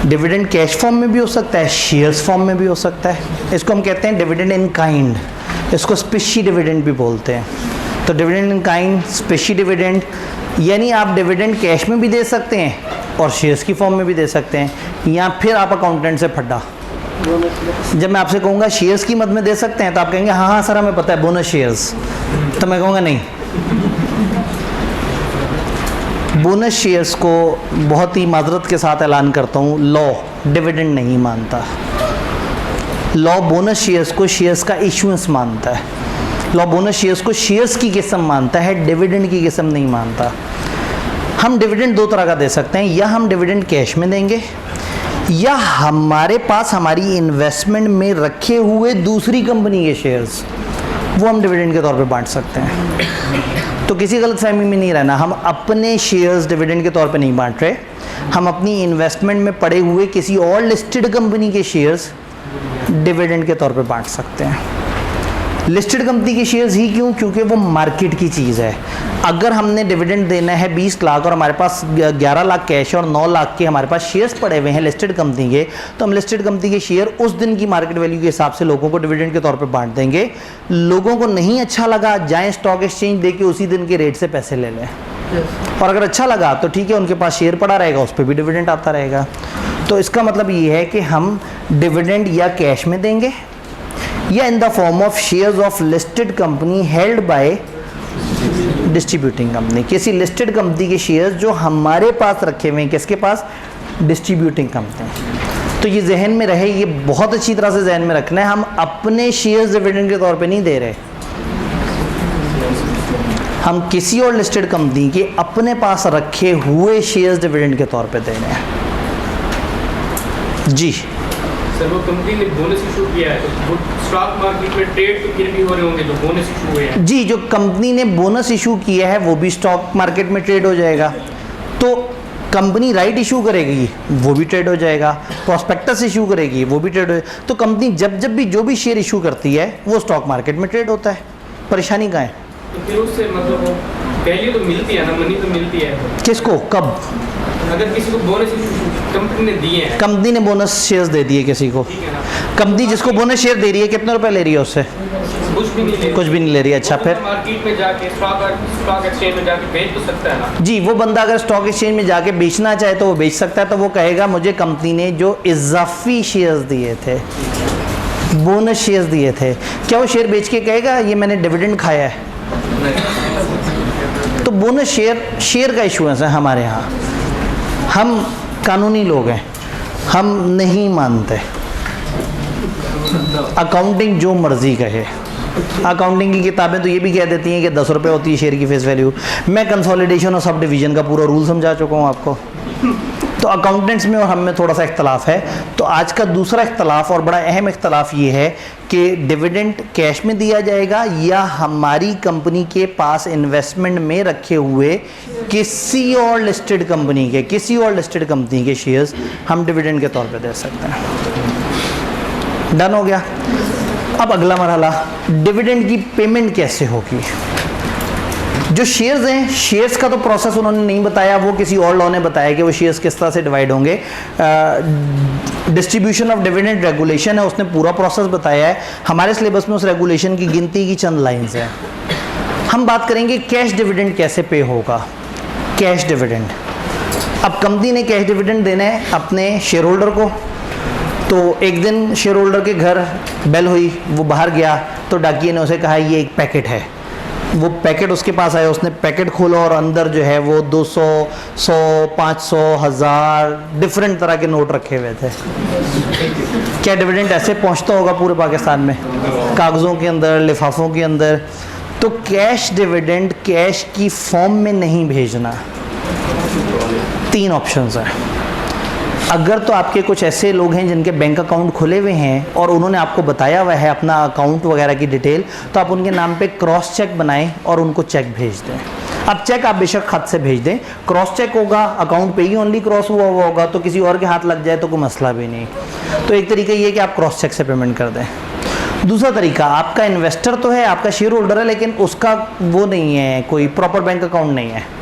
डिविडेंड कैश फॉर्म में भी हो सकता है, शेयर्स फॉर्म में भी हो सकता है। इसको हम कहते हैं डिविडेंड इन काइंड, इसको स्पेशी डिविडेंड भी बोलते हैं। तो dividend in kind, species dividend, यानी आप डिविडेंड कैश में भी दे सकते हैं और शेयर्स की फॉर्म में भी दे सकते हैं। या फिर आप अकाउंटेंट से फटा, जब मैं आपसे कहूँगा शेयर्स की मद में दे सकते हैं तो आप कहेंगे हाँ हाँ सर हमें पता है बोनस शेयर्स, तो मैं कहूँगा नहीं, बोनस शेयर्स को बहुत ही माजरत के साथ ऐलान करता हूँ, लॉ डिविडेंड नहीं मानता। लॉ बोनस शेयर्स को शेयर्स का इशुएंस मानता है। लॉ बोनस शेयर्स को शेयर्स की किस्म मानता है, डिविडेंड की किस्म नहीं मानता। हम डिविडेंड दो तरह का दे सकते हैं, या हम डिविडेंड कैश में देंगे या हमारे पास हमारी इन्वेस्टमेंट में रखे हुए दूसरी कंपनी के शेयर्स, वो हम डिविडेंड के तौर पे बांट सकते हैं। तो किसी गलतफहमी में नहीं रहना, हम अपने शेयर्स डिविडेंड के तौर पे नहीं बांट रहे, हम अपनी इन्वेस्टमेंट में पड़े हुए किसी और लिस्टेड कंपनी के शेयर्स डिविडेंड के तौर पे बांट सकते हैं। लिस्टेड कंपनी के शेयर्स ही क्यों? क्योंकि वो मार्केट की चीज़ है। अगर हमने डिविडेंड देना है 20 लाख और हमारे पास 11 लाख कैश और 9 लाख के हमारे पास शेयर्स पड़े हुए हैं लिस्टेड कंपनी के, तो हम लिस्टेड कंपनी के शेयर उस दिन की मार्केट वैल्यू के हिसाब से लोगों को डिविडेंड के तौर पे बांट देंगे। लोगों को नहीं अच्छा लगा, जाएं स्टॉक एक्सचेंज देके उसी दिन के रेट से पैसे ले लें, और अगर अच्छा लगा तो ठीक है, उनके पास शेयर पड़ा रहेगा, उस पर भी डिविडेंड आता रहेगा। तो इसका मतलब ये है कि हम डिविडेंड या कैश में देंगे या in the form of shares of listed company held by distributing company, किसी लिस्टेड कंपनी के शेयर्स जो हमारे पास रखे हुए हैं, किसके पास? Distributing company. तो ये जहन में रहे, ये बहुत अच्छी तरह से जहन में रखना है, हम अपने शेयर्स डिविडेंड के तौर पे नहीं दे रहे, हम किसी और लिस्टेड कंपनी के अपने पास रखे हुए शेयर्स डिविडेंड के तौर पे दे रहे हैं। जी सर, वो कंपनी ने बोनस इशू किया है तो स्टॉक मार्केट में ट्रेड तो फिर भी हो रहे होंगे जो बोनस इशू हुए हैं। जी, जो कंपनी ने बोनस इशू किया है वो भी स्टॉक मार्केट में ट्रेड हो जाएगा। तो कंपनी राइट इशू करेगी वो भी ट्रेड हो जाएगा, प्रॉस्पेक्टस इशू करेगी वो भी ट्रेड हो जाएगा। तो कंपनी जब भी जो भी शेयर इशू करती है वो स्टॉक मार्केट में ट्रेड होता है। परेशानी कहाँ है? तो फिर उससे मतलब वो वैल्यू तो मिलती है ना, मनी तो मिलती है। किसको, कब? अगर किसी को बोनस कंपनी ने दिए हैं, कंपनी ने बोनस शेयर्स दे दिए किसी को, ठीक है ना, कंपनी जिसको बोनस शेयर दे रही है कितने रुपए ले रही है उससे? कुछ भी नहीं ले, कुछ भी नहीं ले रही है। अच्छा, फिर मार्केट में जाके स्टॉक एक्सचेंज में जाके बेच तो सकता है ना। जी, वो बंदा अगर स्टॉक एक्सचेंज में जाके बेचना चाहे तो वो बेच सकता है। तो वो कहेगा मुझे कंपनी ने जो इजाफी शेयर्स दिए थे, बोनस शेयर्स दिए थे, क्या वो शेयर बेच के कहेगा ये मैंने डिविडेंड खाया है? तो बोनस शेयर का इशूएंस है हमारे यहाँ। हम कानूनी लोग हैं, हम नहीं मानते अकाउंटिंग जो मर्जी कहे। अकाउंटिंग की किताबें तो ये भी कह देती हैं कि 10 रुपये होती है शेयर की फेस वैल्यू। मैं कंसोलिडेशन और सब डिवीज़न का पूरा रूल समझा चुका हूँ आपको। तो अकाउंटेंट्स में और हम में थोड़ा सा इख्तलाफ है। तो आज का दूसरा इख्तलाफ और बड़ा अहम इख्तलाफ ये है कि डिविडेंड कैश में दिया जाएगा या हमारी कंपनी के पास इन्वेस्टमेंट में रखे हुए किसी और लिस्टेड कंपनी के शेयर्स हम डिविडेंड के तौर पे दे सकते हैं। डन हो गया। अब अगला मरहला, डिविडेंड की पेमेंट कैसे होगी? जो शेयर्स हैं, शेयर्स का तो प्रोसेस उन्होंने नहीं बताया, वो किसी और लॉ ने बताया कि वो शेयर्स किस तरह से डिवाइड होंगे। डिस्ट्रीब्यूशन ऑफ डिविडेंड रेगुलेशन है, उसने पूरा प्रोसेस बताया है। हमारे सिलेबस में उस रेगुलेशन की गिनती की चंद लाइंस हैं। हम बात करेंगे कैश डिविडेंड कैसे पे होगा। कैश डिविडेंड, अब कंपनी ने कैश डिविडेंड देना है अपने शेयर होल्डर को। तो एक दिन शेयर होल्डर के घर बेल हुई, वो बाहर गया तो डाकिये ने उसे कहा ये एक पैकेट है। वो पैकेट उसके पास आया, उसने पैकेट खोला और अंदर जो है वो 200, 100, 500, 1000 डिफरेंट तरह के नोट रखे हुए थे। क्या डिविडेंड ऐसे पहुंचता होगा पूरे पाकिस्तान में, कागज़ों के अंदर, लिफाफों के अंदर? तो कैश डिविडेंड कैश की फॉर्म में नहीं भेजना। 3 ऑप्शंस हैं। अगर तो आपके कुछ ऐसे लोग हैं जिनके बैंक अकाउंट खुले हुए हैं और उन्होंने आपको बताया हुआ है अपना अकाउंट वगैरह की डिटेल, तो आप उनके नाम पे क्रॉस चेक बनाएं और उनको चेक भेज दें। अब चेक आप बेशक खत से भेज दें, क्रॉस चेक होगा, अकाउंट पे ही ओनली क्रॉस हुआ होगा, तो किसी और के हाथ लग जाए तो कोई मसला भी नहीं। तो एक तरीका ये है कि आप क्रॉस चेक से पेमेंट कर दें। दूसरा तरीका, आपका इन्वेस्टर तो है, आपका शेयर होल्डर है, लेकिन उसका वो नहीं है, कोई प्रॉपर बैंक अकाउंट नहीं है।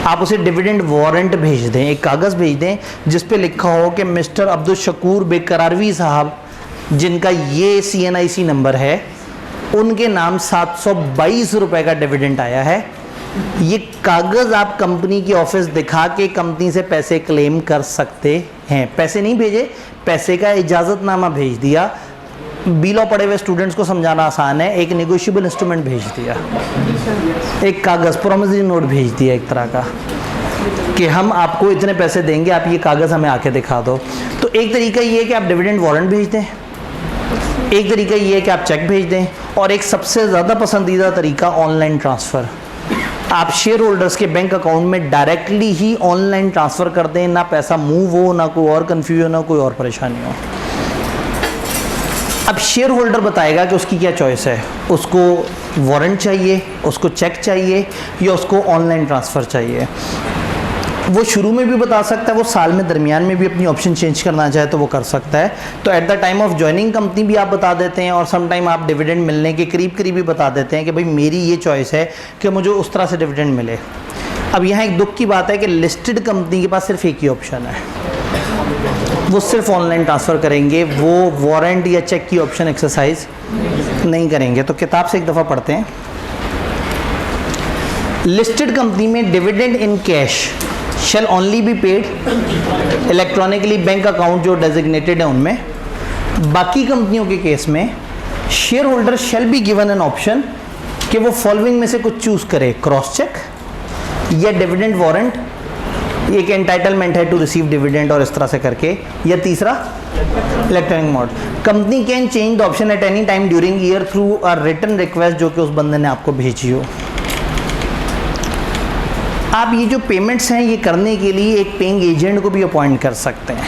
आप उसे डिविडेंड वारंट भेज दें, एक कागज़ भेज दें जिस पे लिखा हो कि मिस्टर अब्दुल शकूर बेकरारवी साहब, जिनका ये CNIC नंबर है, उनके नाम 722 रुपये का डिविडेंड आया है। ये कागज़ आप कंपनी की ऑफिस दिखा के कंपनी से पैसे क्लेम कर सकते हैं। पैसे नहीं भेजे, पैसे का इजाज़तनामा भेज दिया। बीलॉ पढ़े हुए स्टूडेंट्स को समझाना आसान है, एक नेगोशिएबल इंस्ट्रूमेंट भेज दिया, एक कागज़ प्रॉमिसरी नोट भेज दिया एक तरह का कि हम आपको इतने पैसे देंगे, आप ये कागज़ हमें आके दिखा दो। तो एक तरीका ये है कि आप डिविडेंड वारंट भेज दें, एक तरीका ये है कि आप चेक भेज दें, और एक सबसे ज़्यादा पसंदीदा तरीका ऑनलाइन ट्रांसफ़र। आप शेयर होल्डर्स के बैंक अकाउंट में डायरेक्टली ही ऑनलाइन ट्रांसफ़र कर दें, ना पैसा मूव हो, ना कोई और कन्फ्यूजन, ना कोई और परेशानी हो। अब शेयर होल्डर बताएगा कि उसकी क्या चॉइस है, उसको वारंट चाहिए, उसको चेक चाहिए, या उसको ऑनलाइन ट्रांसफ़र चाहिए। वो शुरू में भी बता सकता है, वो साल में दरमियान में भी अपनी ऑप्शन चेंज करना चाहे तो वो कर सकता है। तो at the time of joining company भी आप बता देते हैं, और सम टाइम आप डिविडेंड मिलने के करीब करीब भी बता देते हैं कि भाई मेरी ये चॉइस है कि मुझे उस तरह से डिविडेंड मिले। अब यहाँ एक दुख की बात है कि लिस्टेड कंपनी के पास सिर्फ एक ही ऑप्शन है, वो सिर्फ ऑनलाइन ट्रांसफ़र करेंगे, वो वारंट या चेक की ऑप्शन एक्सरसाइज नहीं करेंगे। तो किताब से एक दफ़ा पढ़ते हैं। लिस्टेड कंपनी में dividend in cash shall only be paid electronically, bank account जो डेजिग्नेटेड है उनमें। बाकी कंपनियों के केस में share holder shall be given an option कि वो फॉलोइंग में से कुछ चूज़ करे, क्रॉस चेक या डिविडेंड वारंट, एक एंटाइटलमेंट है टू रिसीव डिविडेंड और इस तरह से करके, या तीसरा electronic mode. Company can change the option at any time during year through a written request जो कि उस बंदे ने आपको भेजी हो। आप ये जो पेमेंट्स हैं ये करने के लिए एक पेइंग एजेंट को भी अपॉइंट कर सकते हैं।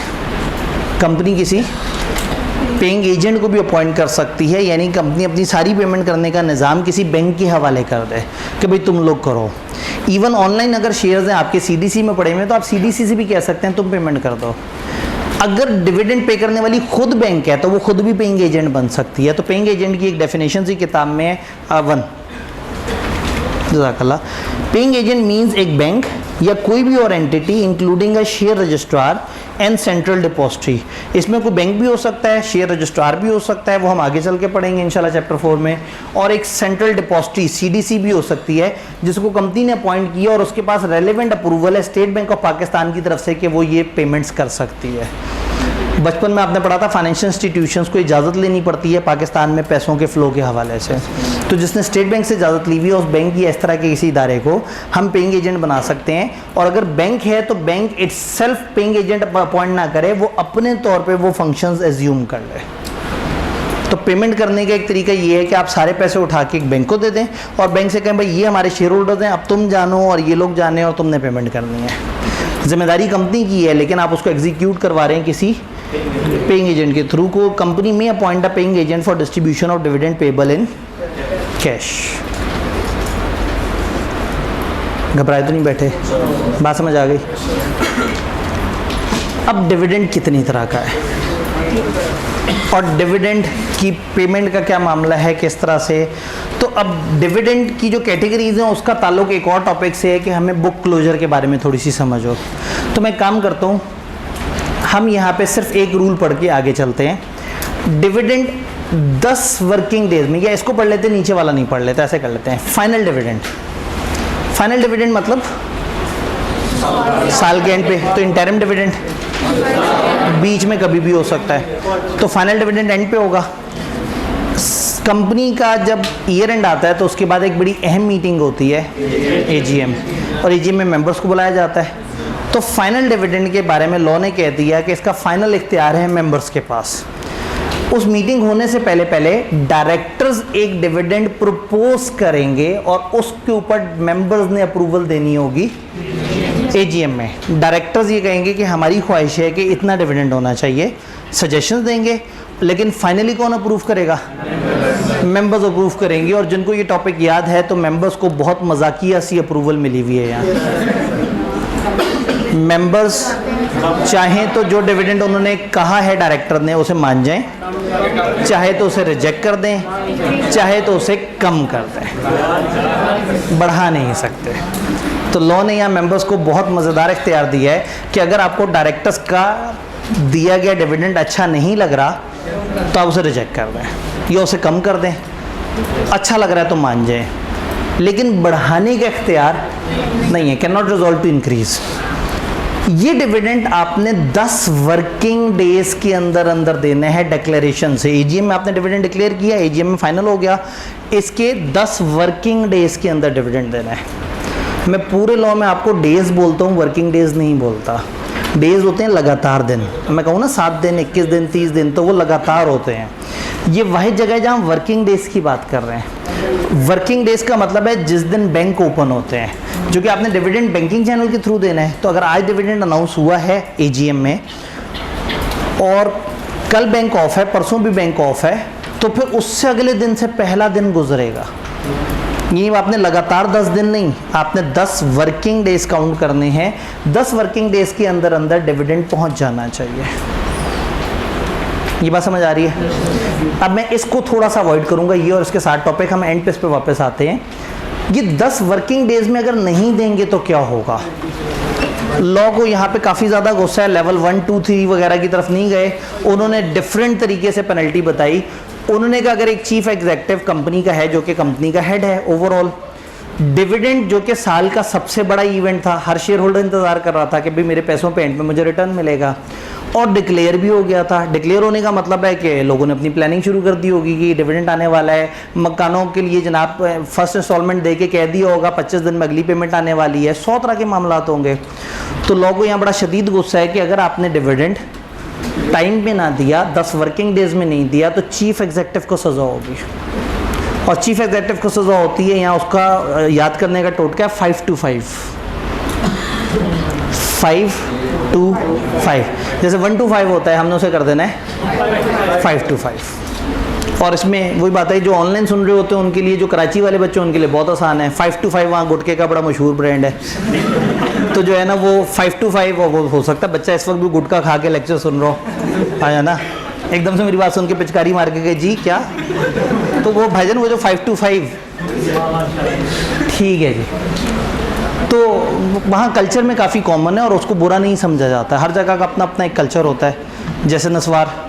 कंपनी किसी पेइंग एजेंट को भी अपॉइंट कर सकती है, यानी कंपनी अपनी सारी पेमेंट करने का निज़ाम किसी बैंक के हवाले कर दे कि भाई तुम लोग करो। इवन ऑनलाइन अगर शेयर्स हैं आपके CDC में पड़े हुए हैं तो आप CDC से भी कह सकते हैं तुम पेमेंट कर दो। अगर डिविडेंड पे करने वाली खुद बैंक है तो वो खुद भी पेइंग एजेंट बन सकती है। तो पेइंग एजेंट की एक डेफिनेशन सी किताब में है 1। जज़ाकल्लाह। पेइंग एजेंट मींस एक बैंक या कोई भी और entity including a share registrar and central depository. इसमें कोई बैंक भी हो सकता है, शेयर रजिस्ट्रार भी हो सकता है, वो हम आगे चल के पढ़ेंगे इंशाल्लाह चैप्टर 4 में, और एक सेंट्रल डिपॉजिटरी CDC भी हो सकती है जिसको कंपनी ने अपॉइंट किया और उसके पास रेलेवेंट अप्रूवल है स्टेट बैंक ऑफ पाकिस्तान की तरफ से कि वो ये पेमेंट्स कर सकती है। बचपन में आपने पढ़ा था फाइनेंशियल इंस्टीट्यूशंस को इजाज़त लेनी पड़ती है पाकिस्तान में पैसों के फ़्लो के हवाले से। तो जिसने स्टेट बैंक से इजाज़त ली हुई है उस बैंक या इस तरह के किसी इदारे को हम पेइंग एजेंट बना सकते हैं। और अगर बैंक है तो bank itself paying agent appoint ना करे, वो अपने तौर पे वो फंक्शंस एज्यूम कर ले। तो पेमेंट करने का एक तरीका ये है कि आप सारे पैसे उठा के एक बैंक को दे दें और बैंक से कहें भाई ये हमारे शेयर होल्डर्स हैं, अब तुम जानो और ये लोग जाने और तुमने पेमेंट करनी है। जिम्मेदारी कंपनी की है लेकिन आप उसको एग्जीक्यूट करवा रहे हैं किसी पेइंग एजेंट के थ्रू। को कंपनी में appoint a paying agent for distribution of dividend payable in cash. घबराए तो नहीं बैठे, बात समझ आ गई। अब डिविडेंड कितनी तरह का है और डिविडेंड की पेमेंट का क्या मामला है, किस तरह से। तो अब डिविडेंड की जो कैटेगरीज हैं उसका ताल्लुक एक और टॉपिक से है कि हमें बुक क्लोजर के बारे में थोड़ी सी समझ हो। तो मैं काम करता हूँ, हम यहाँ पे सिर्फ एक रूल पढ़ के आगे चलते हैं। डिविडेंड 10 वर्किंग डेज में, या इसको पढ़ लेते, नीचे वाला नहीं पढ़ लेते, ऐसे कर लेते हैं। फाइनल डिविडेंड, फाइनल डिविडेंड मतलब साल के एंड पे, तो इंटरिम डिविडेंड बीच में कभी भी हो सकता है। तो फाइनल डिविडेंड एंड पे होगा। कंपनी का जब ईयर एंड आता है तो उसके बाद एक बड़ी अहम मीटिंग होती है AGM, और AGM में मेंबर्स को बुलाया जाता है। तो फाइनल डिविडेंड के बारे में लॉ ने कह दिया कि इसका फाइनल इख्तियार है मेंबर्स के पास। उस मीटिंग होने से पहले पहले डायरेक्टर्स एक डिविडेंड प्रपोज करेंगे और उसके ऊपर मेंबर्स ने अप्रूवल देनी होगी AGM में। डायरेक्टर्स ये कहेंगे कि हमारी ख्वाहिश है कि इतना डिविडेंड होना चाहिए, सजेशंस देंगे, लेकिन फाइनली कौन अप्रूव करेगा? मेंबर्स अप्रूव करेंगे। और जिनको ये टॉपिक याद है तो मेंबर्स को बहुत मजाकिया सी अप्रूवल मिली हुई है यहाँ। मेंबर्स चाहें तो जो डिविडेंड उन्होंने कहा है डायरेक्टर ने उसे मान जाएं, चाहे तो उसे रिजेक्ट कर दें, चाहे तो उसे कम कर दें, बढ़ा नहीं सकते। तो लॉ ने यहाँ मेंबर्स को बहुत मज़ेदार इख्तियार दिया है कि अगर आपको डायरेक्टर्स का दिया गया डिविडेंड अच्छा नहीं लग रहा तो आप उसे रिजेक्ट कर दें या उसे कम कर दें, अच्छा लग रहा है तो मान जाएं, लेकिन बढ़ाने का इख्तियार नहीं है। Can not resolve to increase. ये डिविडेंड आपने 10 वर्किंग डेज के अंदर अंदर देने हैं डिक्लेरेशन से। AGM में आपने डिविडेंड डिक्लेयर किया, AGM में फाइनल हो गया, इसके 10 वर्किंग डेज के अंदर डिविडेंड देना है। मैं पूरे लॉ में आपको डेज बोलता हूँ, वर्किंग डेज नहीं बोलता। डेज होते हैं लगातार दिन, मैं कहूँ ना 7 दिन, 21 दिन, 30 दिन, तो वो लगातार होते हैं। ये वही जगह है जहाँ वर्किंग डेज की बात कर रहे हैं। वर्किंग डेज का मतलब है जिस दिन बैंक ओपन होते हैं, जो कि आपने डिविडेंड बैंकिंग चैनल के थ्रू देना है। तो अगर आज डिविडेंड अनाउंस हुआ है AGM में और कल बैंक ऑफ है, परसों भी बैंक ऑफ है, तो फिर उससे अगले दिन से पहला दिन गुजरेगा। ये आपने लगातार 10 दिन नहीं, आपने 10 वर्किंग डेज काउंट करने हैं। 10 वर्किंग डेज के अंदर अंदर डिविडेंड पहुंच जाना चाहिए। ये बात समझ आ रही है? अब मैं इसको थोड़ा सा अवॉइड करूंगा, ये और इसके साथ टॉपिक हम एंड पे इस पे वापस आते हैं। ये 10 वर्किंग डेज में अगर नहीं देंगे तो क्या होगा? लॉ को यहाँ पे काफ़ी ज़्यादा गुस्सा है, लेवल 1, 2, 3 वगैरह की तरफ नहीं गए, उन्होंने डिफरेंट तरीके से पेनल्टी बताई। उन्होंने कहा अगर एक चीफ एग्जीक्यूटिव कंपनी का है जो कि कंपनी का हेड है ओवरऑल, डिविडेंड जो कि साल का सबसे बड़ा इवेंट था, हर शेयर होल्डर इंतजार कर रहा था कि भाई मेरे पैसों पे एंड में मुझे रिटर्न मिलेगा, और डिक्लेयर भी हो गया था। डिक्लेयर होने का मतलब है कि लोगों ने अपनी प्लानिंग शुरू कर दी होगी कि डिविडेंड आने वाला है, मकानों के लिए जनाब फर्स्ट इंस्टॉलमेंट दे के कह दिया होगा 25 दिन में अगली पेमेंट आने वाली है, 100 तरह के मामला होंगे। तो लोगों को यहाँ बड़ा शदीद गुस्सा है कि अगर आपने डिविडेंड टाइम पे ना दिया, 10 वर्किंग डेज में नहीं दिया, तो चीफ एग्जीक्यूटिव को सज़ा होगी। और चीफ एग्जीक्यूटिव को सज़ा होती है, यहाँ उसका याद करने का टोटका है 5 to 5। 5 to 5, जैसे 1 to 5 होता है, हमने उसे कर देना है 5 to 5। और इसमें वही बात है, जो ऑनलाइन सुन रहे होते हैं उनके लिए, जो कराची वाले बच्चे उनके लिए बहुत आसान है। 5 to 5 वहाँ गुटके का बड़ा मशहूर ब्रांड है। तो जो है ना वो 5 to 5 वो हो सकता है बच्चा इस वक्त भी गुटखा खा के लेक्चर सुन रहा हो, आया ना, एकदम से मेरी बात सुन के पिचकारी मार के गए जी क्या, तो वो भाईजान वो जो 5 to 5 ठीक है जी। तो वहाँ कल्चर में काफ़ी कॉमन है और उसको बुरा नहीं समझा जाता, हर जगह का अपना अपना एक कल्चर होता है। जैसे नस्वार,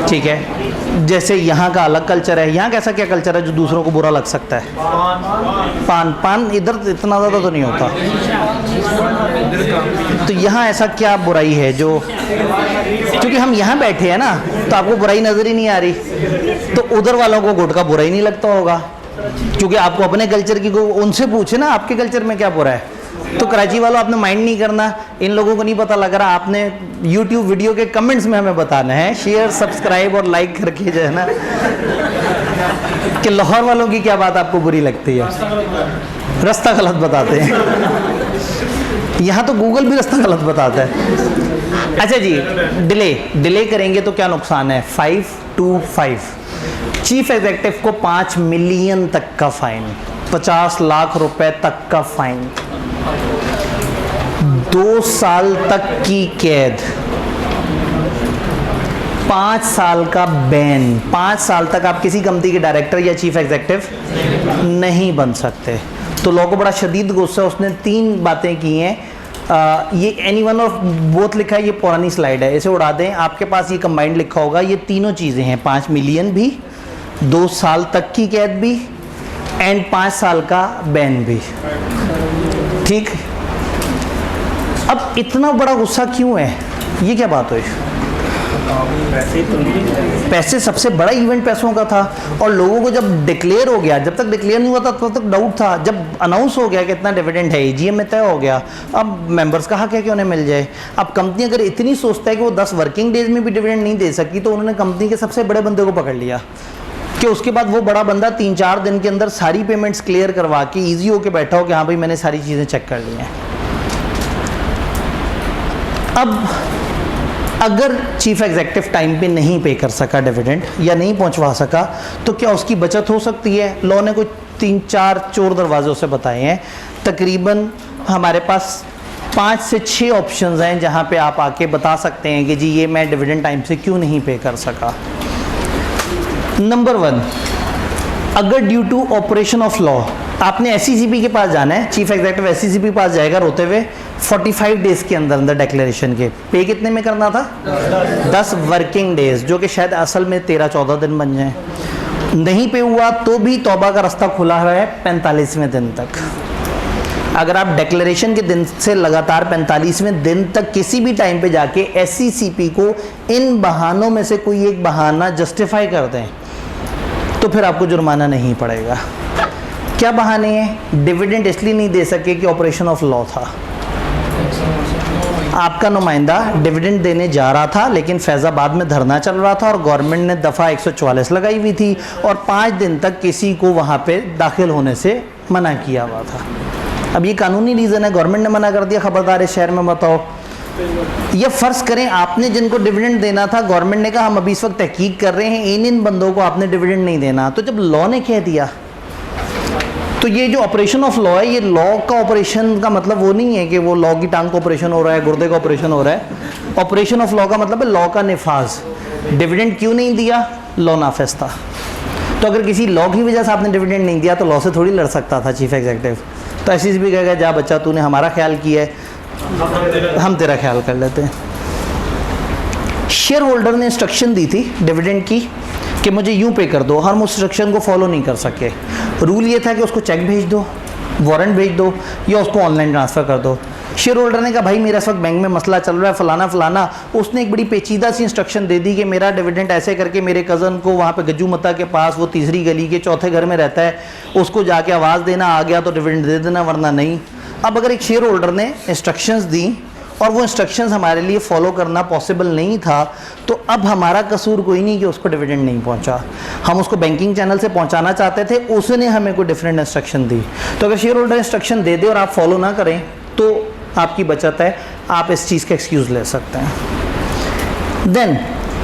ठीक है, जैसे यहाँ का अलग कल्चर है। यहाँ कैसा क्या कल्चर है जो दूसरों को बुरा लग सकता है? पान इधर इतना ज़्यादा तो नहीं होता, तो यहाँ ऐसा क्या बुराई है जो, क्योंकि हम यहाँ बैठे हैं ना तो आपको बुराई नज़र ही नहीं आ रही, तो उधर वालों को गुटखा बुरा ही नहीं लगता होगा, क्योंकि आपको अपने कल्चर की उनसे पूछे ना आपके कल्चर में क्या बुरा है। तो कराची वालों आपने माइंड नहीं करना, इन लोगों को नहीं पता लग रहा, आपने YouTube वीडियो के कमेंट्स में हमें बताना है, शेयर सब्सक्राइब और लाइक करके जो है ना, कि लाहौर वालों की क्या बात आपको बुरी लगती है। रास्ता गलत बताते हैं, यहाँ तो गूगल भी रास्ता गलत बताता है। अच्छा जी, डिले करेंगे तो क्या नुकसान है? 5 to 5 चीफ एग्जीक्यूटिव को 5 मिलियन तक का फाइन, 50 लाख रुपए तक का फाइन, 2 साल तक की कैद, 5 साल का बैन, 5 साल तक आप किसी कंपनी के डायरेक्टर या चीफ एग्जीक्यूटिव नहीं बन सकते। तो लॉ को बड़ा शदीद गुस्सा, उसने 3 बातें की हैं। ये एनीवन और बोथ लिखा है, ये पुरानी स्लाइड है, इसे उड़ा दें, आपके पास ये कंबाइंड लिखा होगा। ये तीनों चीज़ें हैं, 5 मिलियन भी, 2 साल तक की कैद भी एंड 5 साल का बैन भी, ठीक। अब इतना बड़ा गुस्सा क्यों है, ये क्या बात हुई? पैसे सबसे बड़ा इवेंट पैसों का था, और लोगों को जब डिक्लेयर हो गया, जब तक डिक्लेयर नहीं हुआ था तब तक डाउट था, जब अनाउंस हो गया कि इतना डिविडेंड है, AGM में तय हो गया, अब मेंबर्स का हक है कि उन्हें मिल जाए। अब कंपनी अगर इतनी सोचता है कि वो 10 वर्किंग डेज में भी डिविडेंड नहीं दे सकी, तो उन्होंने कंपनी के सबसे बड़े बंदे को पकड़ लिया कि उसके बाद वो बड़ा बंदा 3-4 दिन के अंदर सारी पेमेंट्स क्लियर करवा के ईजी होके बैठा हो कि हाँ भाई मैंने सारी चीज़ें चेक कर ली हैं। अब अगर चीफ एग्जीक्यूटिव टाइम पे नहीं पे कर सका डिविडेंड या नहीं पहुंचवा सका, तो क्या उसकी बचत हो सकती है? लॉ ने कोई 3-4 चोर दरवाजे उसे बताए हैं। तकरीबन हमारे पास 5 से 6 ऑप्शंस हैं जहां पे आप आके बता सकते हैं कि जी ये मैं डिविडेंड टाइम से क्यों नहीं पे कर सका। नंबर 1, अगर due to operation of law आपने SCCP के पास जाना है, चीफ एग्जीक्यूटिव SCCP के पास जाएगा रोते हुए, 45 डेज के अंदर अंदर डिक्लेरेशन के। पे कितने में करना था? 10 वर्किंग डेज, जो कि शायद असल में 13-14 दिन बन जाए। नहीं पे हुआ तो भी तौबा का रास्ता खुला हुआ है 45वें दिन तक। अगर आप डिक्लेरेशन के दिन से लगातार 45वें दिन तक किसी भी टाइम पे जाके SCCP को इन बहानों में से कोई एक बहाना जस्टिफाई कर दें, तो फिर आपको जुर्माना नहीं पड़ेगा। क्या बहाने हैं? डिविडेंड इसलिए नहीं दे सके कि ऑपरेशन ऑफ लॉ था, आपका नुमाइंदा डिविडेंड देने जा रहा था लेकिन फैज़ाबाद में धरना चल रहा था और गवर्नमेंट ने दफ़ा 144 लगाई हुई थी और 5 दिन तक किसी को वहाँ पे दाखिल होने से मना किया हुआ था। अब ये कानूनी रीज़न है, गवर्नमेंट ने मना कर दिया, खबरदार इस शहर में बताओ। ये फ़र्ज़ करें आपने जिनको डिविडेंड देना था, गवर्नमेंट ने कहा हम अभी इस वक्त तहकीक कर रहे हैं, इन बंदों को आपने डिविडेंड नहीं देना। तो जब लॉ ने कह दिया, तो ये जो ऑपरेशन ऑफ लॉ है, ये लॉ का ऑपरेशन का मतलब वो नहीं है कि वो लॉ की टांग का ऑपरेशन हो रहा है, गुर्दे का ऑपरेशन हो रहा है। ऑपरेशन ऑफ लॉ का मतलब है लॉ का निफाज। डिविडेंड क्यों नहीं दिया? लॉ नाफिज था। तो अगर किसी लॉ की वजह से आपने डिविडेंड नहीं दिया तो लॉ से थोड़ी लड़ सकता था चीफ एग्जीक्यूटिव। तो ऐसी भी कहेगा जा बच्चा तूने हमारा ख्याल किया है, हम तेरा ख्याल कर लेते हैं। शेयर होल्डर ने इंस्ट्रक्शन दी थी डिविडेंड की कि मुझे यूँ पे कर दो, हम उस इंस्ट्रक्शन को फॉलो नहीं कर सके। रूल ये था कि उसको चेक भेज दो, वारंट भेज दो या उसको ऑनलाइन ट्रांसफ़र कर दो। शेयर होल्डर ने कहा भाई मेरा इस वक्त बैंक में मसला चल रहा है, फलाना फलाना। उसने एक बड़ी पेचीदा सी इंस्ट्रक्शन दे दी कि मेरा डिविडेंड ऐसे करके मेरे कज़न को वहाँ पे गज्जू मत्ता के पास, वो तीसरी गली के चौथे घर में रहता है, उसको जाके आवाज़ देना, आ गया तो डिविडेंड दे देना वरना नहीं। अब अगर एक शेयर होल्डर ने इंस्ट्रक्शंस दी और वो इंस्ट्रक्शंस हमारे लिए फॉलो करना पॉसिबल नहीं था, तो अब हमारा कसूर कोई नहीं कि उसको डिविडेंड नहीं पहुंचा। हम उसको बैंकिंग चैनल से पहुंचाना चाहते थे, उसने हमें कोई डिफरेंट इंस्ट्रक्शन दी। तो अगर शेयर होल्डर इंस्ट्रक्शन दे दे और आप फॉलो ना करें तो आपकी बचत है, आप इस चीज़ का एक्सक्यूज़ ले सकते हैं। देन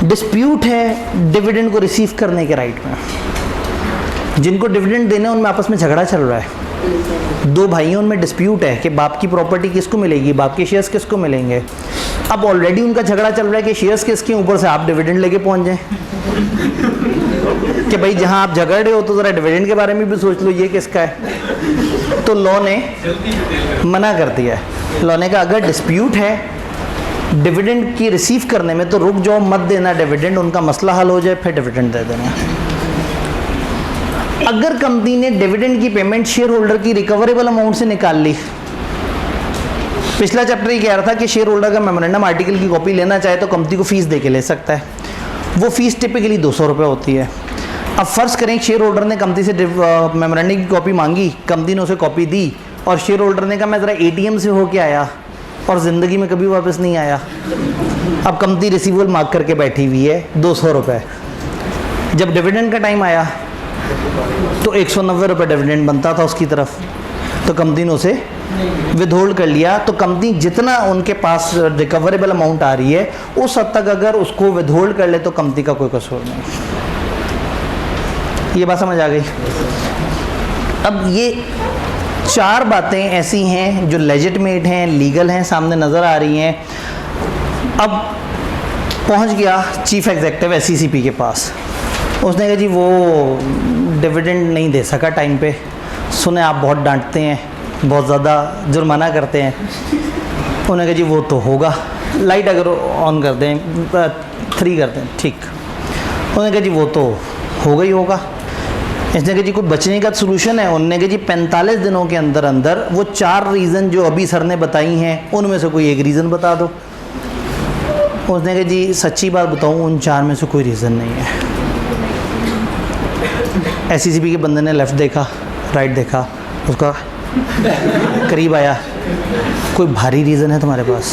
डिस्प्यूट है डिविडेंड को रिसीव करने के राइट में। जिनको डिविडेंड देने उनमें आपस में झगड़ा चल रहा है, दो भाइयों में डिस्प्यूट है कि बाप की प्रॉपर्टी किसको मिलेगी, बाप के शेयर्स किसको मिलेंगे। अब ऑलरेडी उनका झगड़ा चल रहा है कि शेयर्स किसके, ऊपर से आप डिविडेंड लेके पहुंच जाएं कि भाई जहां आप झगड़ रहे हो तो ज़रा डिविडेंड के बारे में भी सोच लो ये किसका है। तो लॉ ने मना कर दिया है। लॉ ने कहा अगर डिस्प्यूट है डिविडेंड की रिसीव करने में तो रुक जाओ, मत देना डिविडेंड, उनका मसला हल हो जाए फिर डिविडेंड दे देना। अगर कंपनी ने डिविडेंड की पेमेंट शेयर होल्डर की रिकवरेबल अमाउंट से निकाल ली, पिछला चैप्टर ही कह रहा था कि शेयर होल्डर का मेमोरेंडम आर्टिकल की कॉपी लेना चाहे तो कंपनी को फीस दे के ले सकता है। वो फीस टिपिकली 200 रुपये होती है। अब फ़र्ज़ करें शेयर होल्डर ने कंपनी से मेमोरेंडम की कॉपी मांगी, कंपनी ने उसे कॉपी दी और शेयर होल्डर ने कहा मैं ज़रा ATM से होके आया और ज़िंदगी में कभी वापस नहीं आया। अब कंपनी रिसीवेबल मांग करके बैठी हुई है 200 रुपये। जब डिविडेंड का टाइम आया तो 190 रुपये डिविडेंड बनता था उसकी तरफ, तो कंपनी ने उसे विदहोल्ड कर लिया। तो कंपनी जितना उनके पास रिकवरेबल अमाउंट आ रही है उस हद तक अगर उसको विदहोल्ड कर ले तो कंपनी का कोई कसूर नहीं। ये बात समझ आ गई। अब ये 4 बातें ऐसी हैं जो लेजिटिमेट हैं, लीगल हैं, सामने नज़र आ रही हैं। अब पहुंच गया चीफ एग्जेक्टिव SECP के पास, उसने कहा जी वो डिविडेंड नहीं दे सका टाइम पे, सुने आप बहुत डांटते हैं, बहुत ज़्यादा जुर्माना करते हैं। उन्होंने कहा जी वो तो होगा, लाइट अगर ऑन कर दें 3 कर दें ठीक। उन्होंने कहा जी वो तो होगा ही होगा। इसने कहा जी कोई बचने का सोल्यूशन है? उन्होंने कहा जी 45 दिनों के अंदर अंदर वो 4 रीज़न जो अभी सर ने बताई हैं उनमें से कोई एक रीज़न बता दो। उसने कहा जी सच्ची बात बताऊं उन 4 में से कोई रीज़न नहीं है। SECP के बंदे ने लेफ़्ट देखा, राइट देखा, उसका करीब आया, कोई भारी रीज़न है तुम्हारे पास?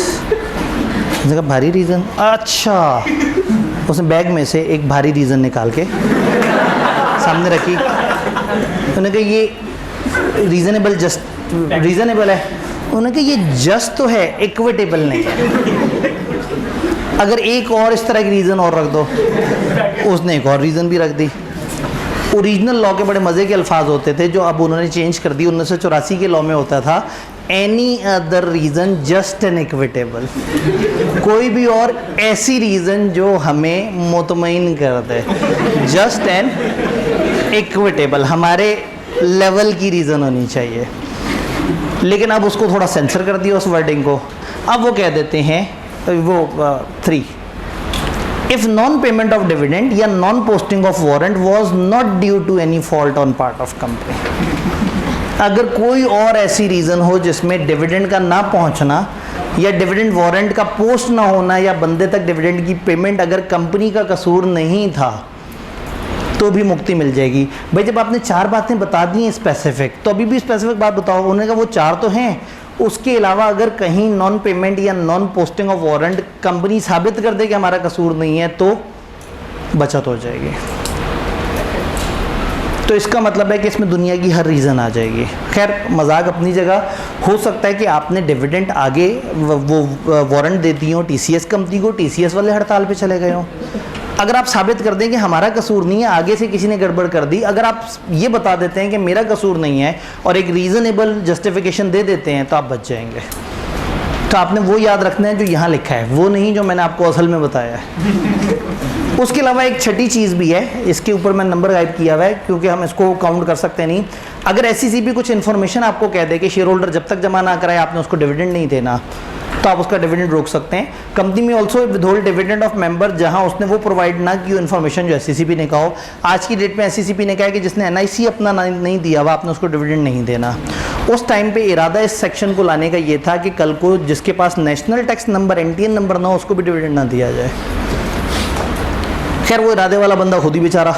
उसने कहा भारी रीज़न? अच्छा। उसने बैग में से एक भारी रीज़न निकाल के सामने रखी। उन्होंने कहा ये रीज़नेबल है। उन्होंने कहा ये जस्ट तो है, इक्विटेबल नहीं है। अगर एक और इस तरह की रीज़न और रख दो। उसने एक और रीज़न भी रख दी। ओरिजिनल लॉ के बड़े मज़े के अल्फाज होते थे जो अब उन्होंने चेंज कर दी। 1984 के लॉ में होता था any other reason just an equitable, कोई भी और ऐसी रीज़न जो हमें मुतमईन कर दे, जस्ट एन इक्विटेबल, हमारे लेवल की रीज़न होनी चाहिए। लेकिन अब उसको थोड़ा सेंसर कर दिया उस वर्डिंग को। अब वो कह देते हैं वो 3, if non-payment of dividend या non-posting of warrant was not due to any fault on part of company, अगर कोई और ऐसी रीज़न हो जिसमें डिविडेंड का ना पहुंचना या डिविडेंड वारंट का पोस्ट ना होना या बंदे तक डिविडेंड की पेमेंट अगर कंपनी का कसूर नहीं था तो भी मुक्ति मिल जाएगी। भाई जब आपने 4 बातें बता दी हैं स्पेसिफिक, तो अभी भी स्पेसिफिक बात बताओ। उन्होंने कहा वो 4 तो हैं, उसके अलावा अगर कहीं नॉन पेमेंट या non posting of warrant company साबित कर दे कि हमारा कसूर नहीं है तो बचत हो जाएगी। तो इसका मतलब है कि इसमें दुनिया की हर रीज़न आ जाएगी। खैर मजाक अपनी जगह, हो सकता है कि आपने डिविडेंड आगे वो वारंट दे दिए हो TCS कंपनी को, TCS वाले हड़ताल पे चले गए हो। अगर आप साबित कर दें कि हमारा कसूर नहीं है, आगे से किसी ने गड़बड़ कर दी, अगर आप ये बता देते हैं कि मेरा कसूर नहीं है और एक रीज़नेबल जस्टिफिकेशन दे देते हैं तो आप बच जाएंगे। तो आपने वो याद रखना है जो यहाँ लिखा है, वो नहीं जो मैंने आपको असल में बताया है। उसके अलावा एक छठी चीज़ भी है, इसके ऊपर मैं नंबर गाइड किया हुआ है क्योंकि हम इसको काउंट कर सकते नहीं। अगर SECP कुछ इन्फॉर्मेशन आपको कह दे कि शेयर होल्डर जब तक जमा ना कराए आपने उसको डिविडेंड नहीं देना, तो आप उसका डिविडेंड रोक सकते हैं। कंपनी में also withhold dividend of member, जहां उसने वो प्रोवाइड ना की इन्फॉर्मेशन जो SECP ने कहा हो। आज की डेट में SECP ने कहा है कि जिसने NIC अपना नहीं दिया हुआ आपने उसको डिविडेंड नहीं देना। उस टाइम पे इरादा इस सेक्शन को लाने का ये था कि कल को जिसके पास national tax number NTN number ना हो उसको भी डिविडेंड ना दिया जाए। खैर वो इरादे वाला बंदा खुद ही बेचारा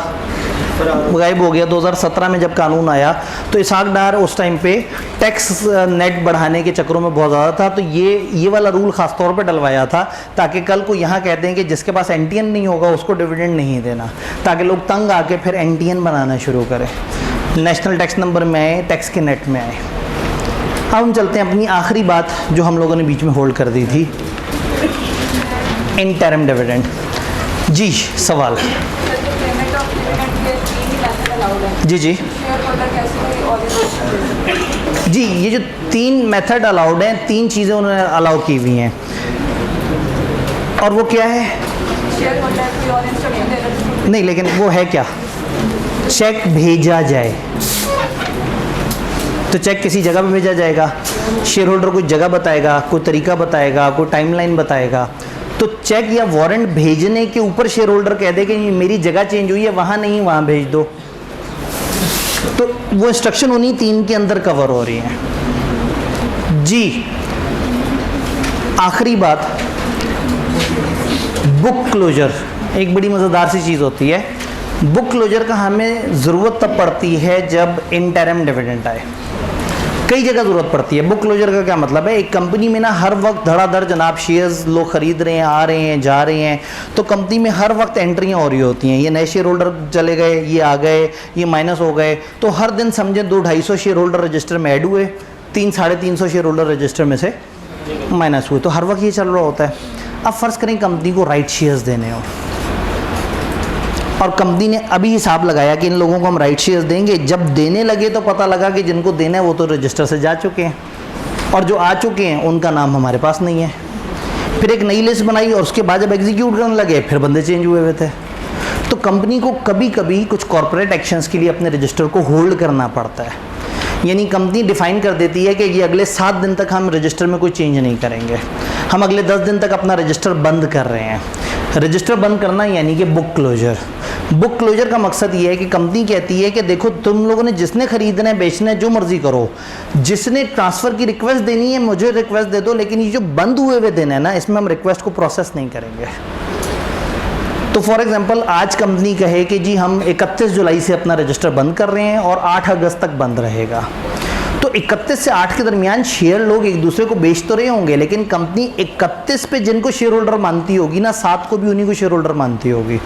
गायब हो गया। 2017 में जब कानून आया तो इसहाक डार उस टाइम पे टैक्स नेट बढ़ाने के चक्करों में बहुत ज़्यादा था, तो ये वाला रूल ख़ास तौर पे डलवाया था ताकि कल को यहाँ कह दें कि जिसके पास NTN नहीं होगा उसको डिविडेंड नहीं देना, ताकि लोग तंग आके फिर NTN बनाना शुरू करें, नेशनल टैक्स नंबर में आए, टैक्स के नेट में आए। अब हम चलते हैं अपनी आखिरी बात जो हम लोगों ने बीच में होल्ड कर दी थी, इंटरिम डिविडेंड। जी सवाल? जी जी। और इंस्ट्रक्शन? जी, ये जो 3 मेथड अलाउड हैं, 3 चीज़ें उन्होंने अलाउ की हुई हैं, और वो क्या है? शेयर होल्डर कोई और इंस्ट्रक्शन दे रहा है? नहीं, लेकिन वो है क्या? चेक भेजा जाए, तो चेक किसी जगह पे भेजा जाएगा, शेयर होल्डर कोई जगह बताएगा, कोई तरीका बताएगा, कोई टाइमलाइन बताएगा। तो चेक या वारंट भेजने के ऊपर शेयर होल्डर कह दे कि मेरी जगह चेंज हुई है, वहाँ नहीं वहाँ भेज दो, तो वो इंस्ट्रक्शन उन्हीं 3 के अंदर कवर हो रही हैं। जी, आखिरी बात, बुक क्लोजर एक बड़ी मज़ेदार सी चीज़ होती है। बुक क्लोजर का हमें ज़रूरत तब पड़ती है जब इंटरिम डिविडेंड आए। कई जगह ज़रूरत पड़ती है। बुक क्लोजर का क्या मतलब है? एक कंपनी में ना हर वक्त धड़ाधड़ जनाब शेयर्स लोग ख़रीद रहे हैं, आ रहे हैं, जा रहे हैं, तो कंपनी में हर वक्त एंट्रियाँ हो रही होती हैं। ये नए शेयर होल्डर चले गए, ये आ गए, ये माइनस हो गए, तो हर दिन समझें 200-250 शेयर होल्डर रजिस्टर में ऐड हुए, 300-350 शेयर होल्डर रजिस्टर में से माइनस हुए, तो हर वक्त ये चल रहा होता है। अब फ़र्ज़ करें कंपनी को राइट शेयर्स देने हो, और कंपनी ने अभी हिसाब लगाया कि इन लोगों को हम राइट शेयर्स देंगे। जब देने लगे तो पता लगा कि जिनको देना है वो तो रजिस्टर से जा चुके हैं, और जो आ चुके हैं उनका नाम हमारे पास नहीं है। फिर एक नई लिस्ट बनाई, और उसके बाद जब एग्जीक्यूट करने लगे फिर बंदे चेंज हुए हुए थे। तो कंपनी को कभी कभी कुछ कॉर्पोरेट एक्शंस के लिए अपने रजिस्टर को होल्ड करना पड़ता है। यानी कंपनी डिफ़ाइन कर देती है कि ये अगले 7 दिन तक हम रजिस्टर में कोई चेंज नहीं करेंगे, हम अगले 10 दिन तक अपना रजिस्टर बंद कर रहे हैं। रजिस्टर बंद करना यानी कि बुक क्लोजर। बुक क्लोजर का मकसद ये है कि कंपनी कहती है कि देखो तुम लोगों ने जिसने खरीदना है, बेचना है, जो मर्जी करो, जिसने ट्रांसफ़र की रिक्वेस्ट देनी है मुझे रिक्वेस्ट दे दो, लेकिन ये जो बंद हुए हुए दिन है ना, इसमें हम रिक्वेस्ट को प्रोसेस नहीं करेंगे। तो फॉर एग्जांपल आज कंपनी कहे कि जी हम 31 जुलाई से अपना रजिस्टर बंद कर रहे हैं और 8 अगस्त तक बंद रहेगा, तो 31 से 8 के दरमियान शेयर लोग एक दूसरे को बेच तो रहे होंगे, लेकिन कंपनी 31 पे जिनको शेयर होल्डर मानती होगी ना, 7 को भी उन्हीं को शेयर होल्डर मानती होगी।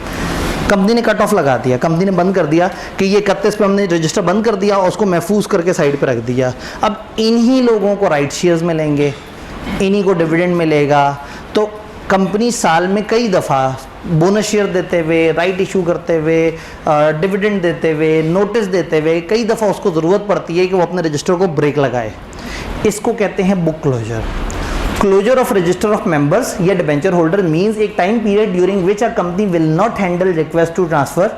कंपनी ने कट ऑफ लगा दिया, कंपनी ने बंद कर दिया कि ये 31 पे हमने रजिस्टर बंद कर दिया और उसको महफूज करके साइड पे रख दिया। अब इन्हीं लोगों को राइट शेयर्स मिलेंगे, इन्हीं को डिविडेंड मिलेगा। तो कंपनी साल में कई दफ़ा बोनस शेयर देते हुए, राइट इशू करते हुए, डिविडेंड देते हुए, नोटिस देते हुए, कई दफ़ा उसको ज़रूरत पड़ती है कि वो अपने रजिस्टर को ब्रेक लगाए। इसको कहते हैं book closure. Closure of register of members या डिबेंचर होल्डर मींस एक time period during which a company will not handle request to transfer.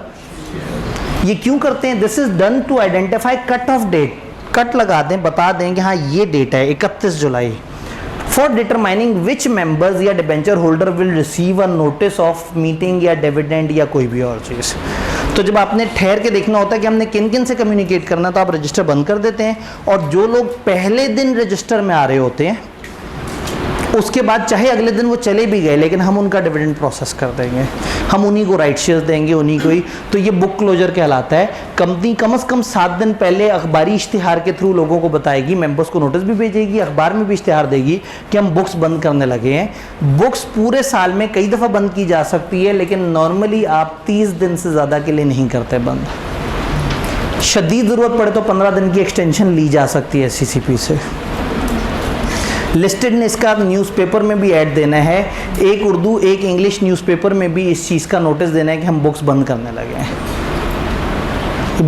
ये क्यों करते हैं? This is done to identify cut off date. Cut लगा दें, बता दें कि हाँ ये डेट है 31 जुलाई, फॉर डिटरमाइनिंग विच मेंबर्स या debenture holder will receive a notice of meeting या डिविडेंड या कोई भी और चीज़। तो जब आपने ठहर के देखना होता है कि हमने किन किन से कम्युनिकेट करना, तो आप रजिस्टर बंद कर देते हैं, और जो लोग पहले दिन रजिस्टर में आ रहे होते हैं उसके बाद चाहे अगले दिन वो चले भी गए, लेकिन हम उनका डिविडेंड प्रोसेस कर देंगे, हम उन्हीं को राइट शेयर्स देंगे, उन्हीं को ही। तो ये बुक क्लोजर कहलाता है। कंपनी कम से कम 7 दिन पहले अखबारी इश्तिहार के थ्रू लोगों को बताएगी, मेंबर्स को नोटिस भी भेजेगी, अखबार में भी इश्तिहार देगी कि हम बुक्स बंद करने लगे हैं। बुक्स पूरे साल में कई दफ़ा बंद की जा सकती है, लेकिन नॉर्मली आप 30 दिन से ज़्यादा के लिए नहीं करते बंद। शदीद ज़रूरत पड़े तो 15 दिन की एक्सटेंशन ली जा सकती है CCP से। लिस्टेड ने इसका न्यूज़पेपर में भी ऐड देना है, एक उर्दू एक इंग्लिश न्यूज़पेपर में भी इस चीज़ का नोटिस देना है कि हम बुक्स बंद करने लगे हैं।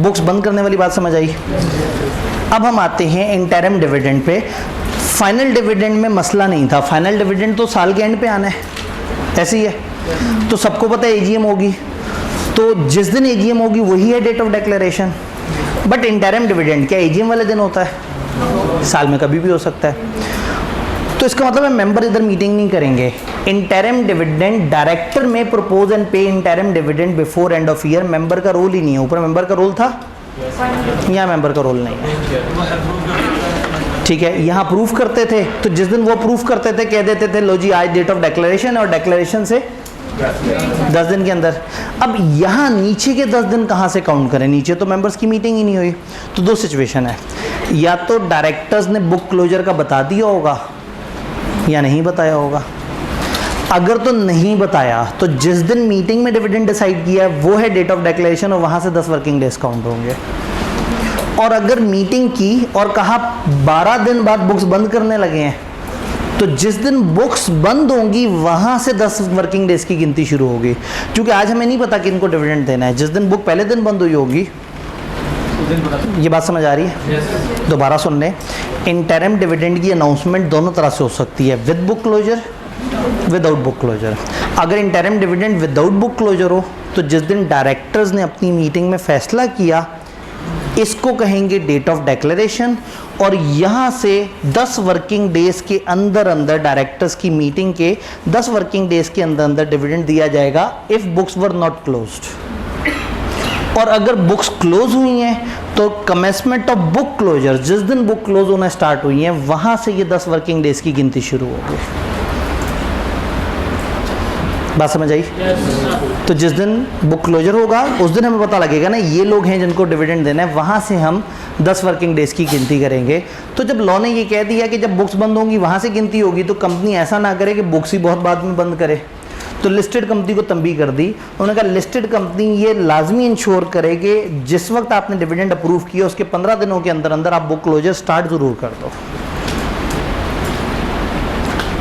बुक्स बंद करने वाली बात समझ आई। अब हम आते हैं interim dividend pay. Final dividend में मसला नहीं था, फाइनल डिविडेंड तो साल के एंड पे आना है, ऐसे ही है। तो सबको पता है AGM होगी, तो जिस दिन AGM होगी वही है date of declaration. But interim dividend क्या AGM वाले दिन होता है? साल में कभी भी हो सकता है। तो इसका मतलब है मेंबर इधर मीटिंग नहीं करेंगे। इंटरिम डिविडेंड डायरेक्टर में प्रपोज एंड पे interim dividend before end of year. Member का रोल ही नहीं है। ऊपर मेंबर का रोल था, यहाँ मेंबर का रोल नहीं है, ठीक है। यहाँ प्रूफ करते थे, तो जिस दिन वो प्रूफ करते थे कह देते थे लो जी आज डेट ऑफ डिक्लेरेशन, और डिक्लेरेशन से 10 दिन के अंदर। अब यहाँ नीचे के 10 दिन कहाँ से काउंट करें? नीचे तो मेंबर्स की मीटिंग ही नहीं हुई। तो 2 सिचुएशन है, या तो डायरेक्टर्स ने बुक क्लोजर का बता दिया होगा या नहीं बताया होगा। अगर तो नहीं बताया तो जिस दिन मीटिंग में डिविडेंड डिसाइड किया वो है डेट ऑफ डिक्लेरेशन, और वहाँ से 10 वर्किंग डेज काउंट होंगे। और अगर मीटिंग की और कहा 12 दिन बाद बुक्स बंद करने लगे हैं, तो जिस दिन बुक्स बंद होंगी वहाँ से 10 वर्किंग डेज की गिनती शुरू होगी। क्योंकि आज हमें नहीं पता कि इनको डिविडेंड देना है। जिस दिन बुक पहले दिन बंद हुई होगी ये बात समझ आ रही है? दोबारा सुन लें, इंटरिम डिविडेंड की अनाउंसमेंट दोनों तरह से हो सकती है, with book closure, without book closure. अगर interim dividend without book closure हो तो जिस दिन डायरेक्टर्स ने अपनी मीटिंग में फैसला किया इसको कहेंगे डेट ऑफ डिक्लेरेशन, और यहाँ से 10 वर्किंग डेज के अंदर अंदर डायरेक्टर्स की मीटिंग के 10 वर्किंग डेज के अंदर अंदर डिविडेंड दिया जाएगा if books were not closed. और अगर बुक्स क्लोज हुई हैं तो कमेंसमेंट ऑफ बुक क्लोजर, जिस दिन बुक क्लोज होना स्टार्ट हुई हैं वहाँ से ये 10 वर्किंग डेज की गिनती शुरू होगी। बात समझ आई? तो जिस दिन बुक क्लोजर होगा उस दिन हमें पता लगेगा ना ये लोग हैं जिनको डिविडेंड देना है, वहाँ से हम 10 वर्किंग डेज की गिनती करेंगे। तो जब लॉ ने ये कह दिया कि जब बुक्स बंद होंगी वहाँ से गिनती होगी, तो कंपनी ऐसा ना करे कि बुक्स ही बहुत बाद में बंद करे। तो लिस्टेड कंपनी को तंबी कर दी, उन्होंने कहा लिस्टेड कंपनी ये लाजमी इंश्योर करे कि जिस वक्त आपने डिविडेंड अप्रूव किया उसके 15 दिनों के अंदर अंदर आप बुक क्लोजर स्टार्ट ज़रूर कर दो।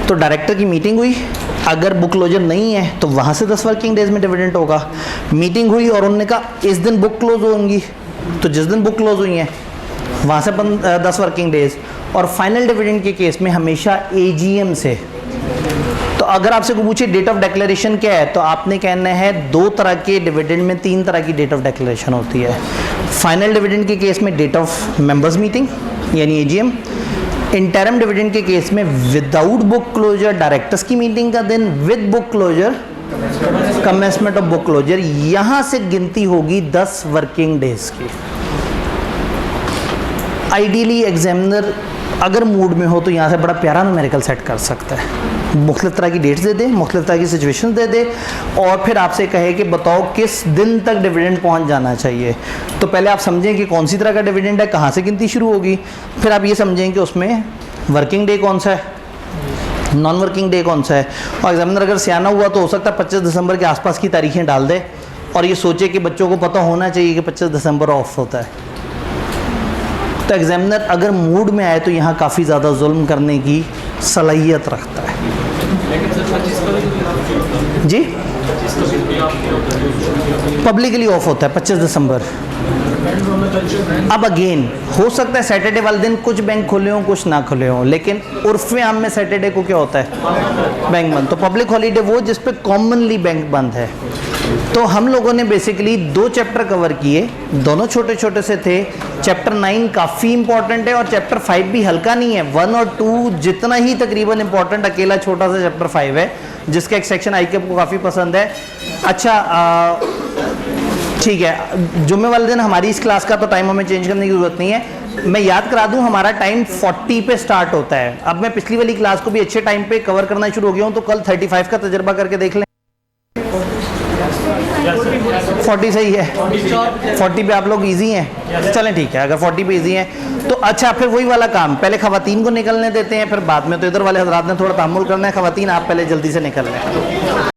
तो डायरेक्टर की मीटिंग हुई, अगर बुक क्लोजर नहीं है तो वहाँ से 10 वर्किंग डेज में डिविडेंड होगा। मीटिंग हुई और उन्होंने कहा इस दिन बुक क्लोज होंगी, तो जिस दिन बुक क्लोज हुई है वहाँ से 10 वर्किंग डेज। और फाइनल डिविडेंड के केस में हमेशा एजीएम से। तो अगर आपसे कोई पूछे डेट ऑफ डिक्लेरेशन क्या है, तो आपने कहना है 2 तरह के डिविडेंड में 3 तरह की डेट ऑफ डिक्लेरेशन होती है। फाइनल डिविडेंड के केस में डेट ऑफ मेंबर्स मीटिंग यानी एजीएम, इंटरिम डिविडेंड के केस में विदाउट बुक क्लोजर डायरेक्टर्स की मीटिंग का दिन, with book closure commencement of book closure. यहां से गिनती होगी 10 वर्किंग डेज की। आइडियली एग्जामिनर अगर मूड में हो तो यहाँ से बड़ा प्यारा न्यूमेरिकल सेट कर सकता है, मुख्तलिफ तरह की डेट्स दे दे, मुख्तलिफ तरह की सिचुएशन दे दे, और फिर आपसे कहे कि बताओ किस दिन तक डिविडेंड पहुँच जाना चाहिए। तो पहले आप समझें कि कौन सी तरह का डिविडेंड है, कहाँ से गिनती शुरू होगी, फिर आप ये समझें कि उसमें वर्किंग डे कौन सा है, नॉन वर्किंग डे कौन सा है। और एग्जामिनर अगर सियाना हुआ तो हो सकता है 25 दिसंबर के आसपास की तारीखें डाल दे और ये सोचे कि बच्चों को पता होना चाहिए कि 25 दिसंबर ऑफ होता है। तो एग्जामिनर अगर मूड में आए तो यहाँ काफ़ी ज़्यादा जुल्म करने की सलाहियत रखता है। जी पब्लिकली ऑफ होता है 25 दिसंबर। अब अगेन हो सकता है सैटरडे वाले दिन कुछ बैंक खुले हों कुछ ना खुले हों, लेकिन उर्फ़ आम में सैटरडे को क्या होता है, बैंक बंद। तो पब्लिक हॉलीडे वो जिस पे कॉमनली बैंक बंद है। तो हम लोगों ने बेसिकली 2 चैप्टर कवर किए, दोनों छोटे छोटे से थे। चैप्टर 9 काफ़ी इंपॉर्टेंट है और चैप्टर 5 भी हल्का नहीं है। 1 और 2 जितना ही तकरीबन इंपॉर्टेंट अकेला छोटा सा चैप्टर 5 है, जिसका एक सेक्शन आई को काफ़ी पसंद है। अच्छा ठीक है, जुम्मे वाले दिन हमारी इस क्लास का तो टाइम हमें चेंज करने की ज़रूरत नहीं है। मैं याद करा दूं हमारा टाइम 40 पे स्टार्ट होता है। अब मैं पिछली वाली क्लास को भी अच्छे टाइम पे कवर करना शुरू हो गया हूं, तो कल 35 का तजर्बा करके देख लें। 40 सही है, 40 पे आप लोग इजी हैं, चलें ठीक है। अगर 40 पे इजी हैं तो अच्छा, फिर वही वाला काम, पहले खवातीन को निकलने देते हैं, फिर बाद में तो इधर वाले हजरात ने थोड़ा तहम्मुल करना है। खवातीन आप पहले जल्दी से निकल लें।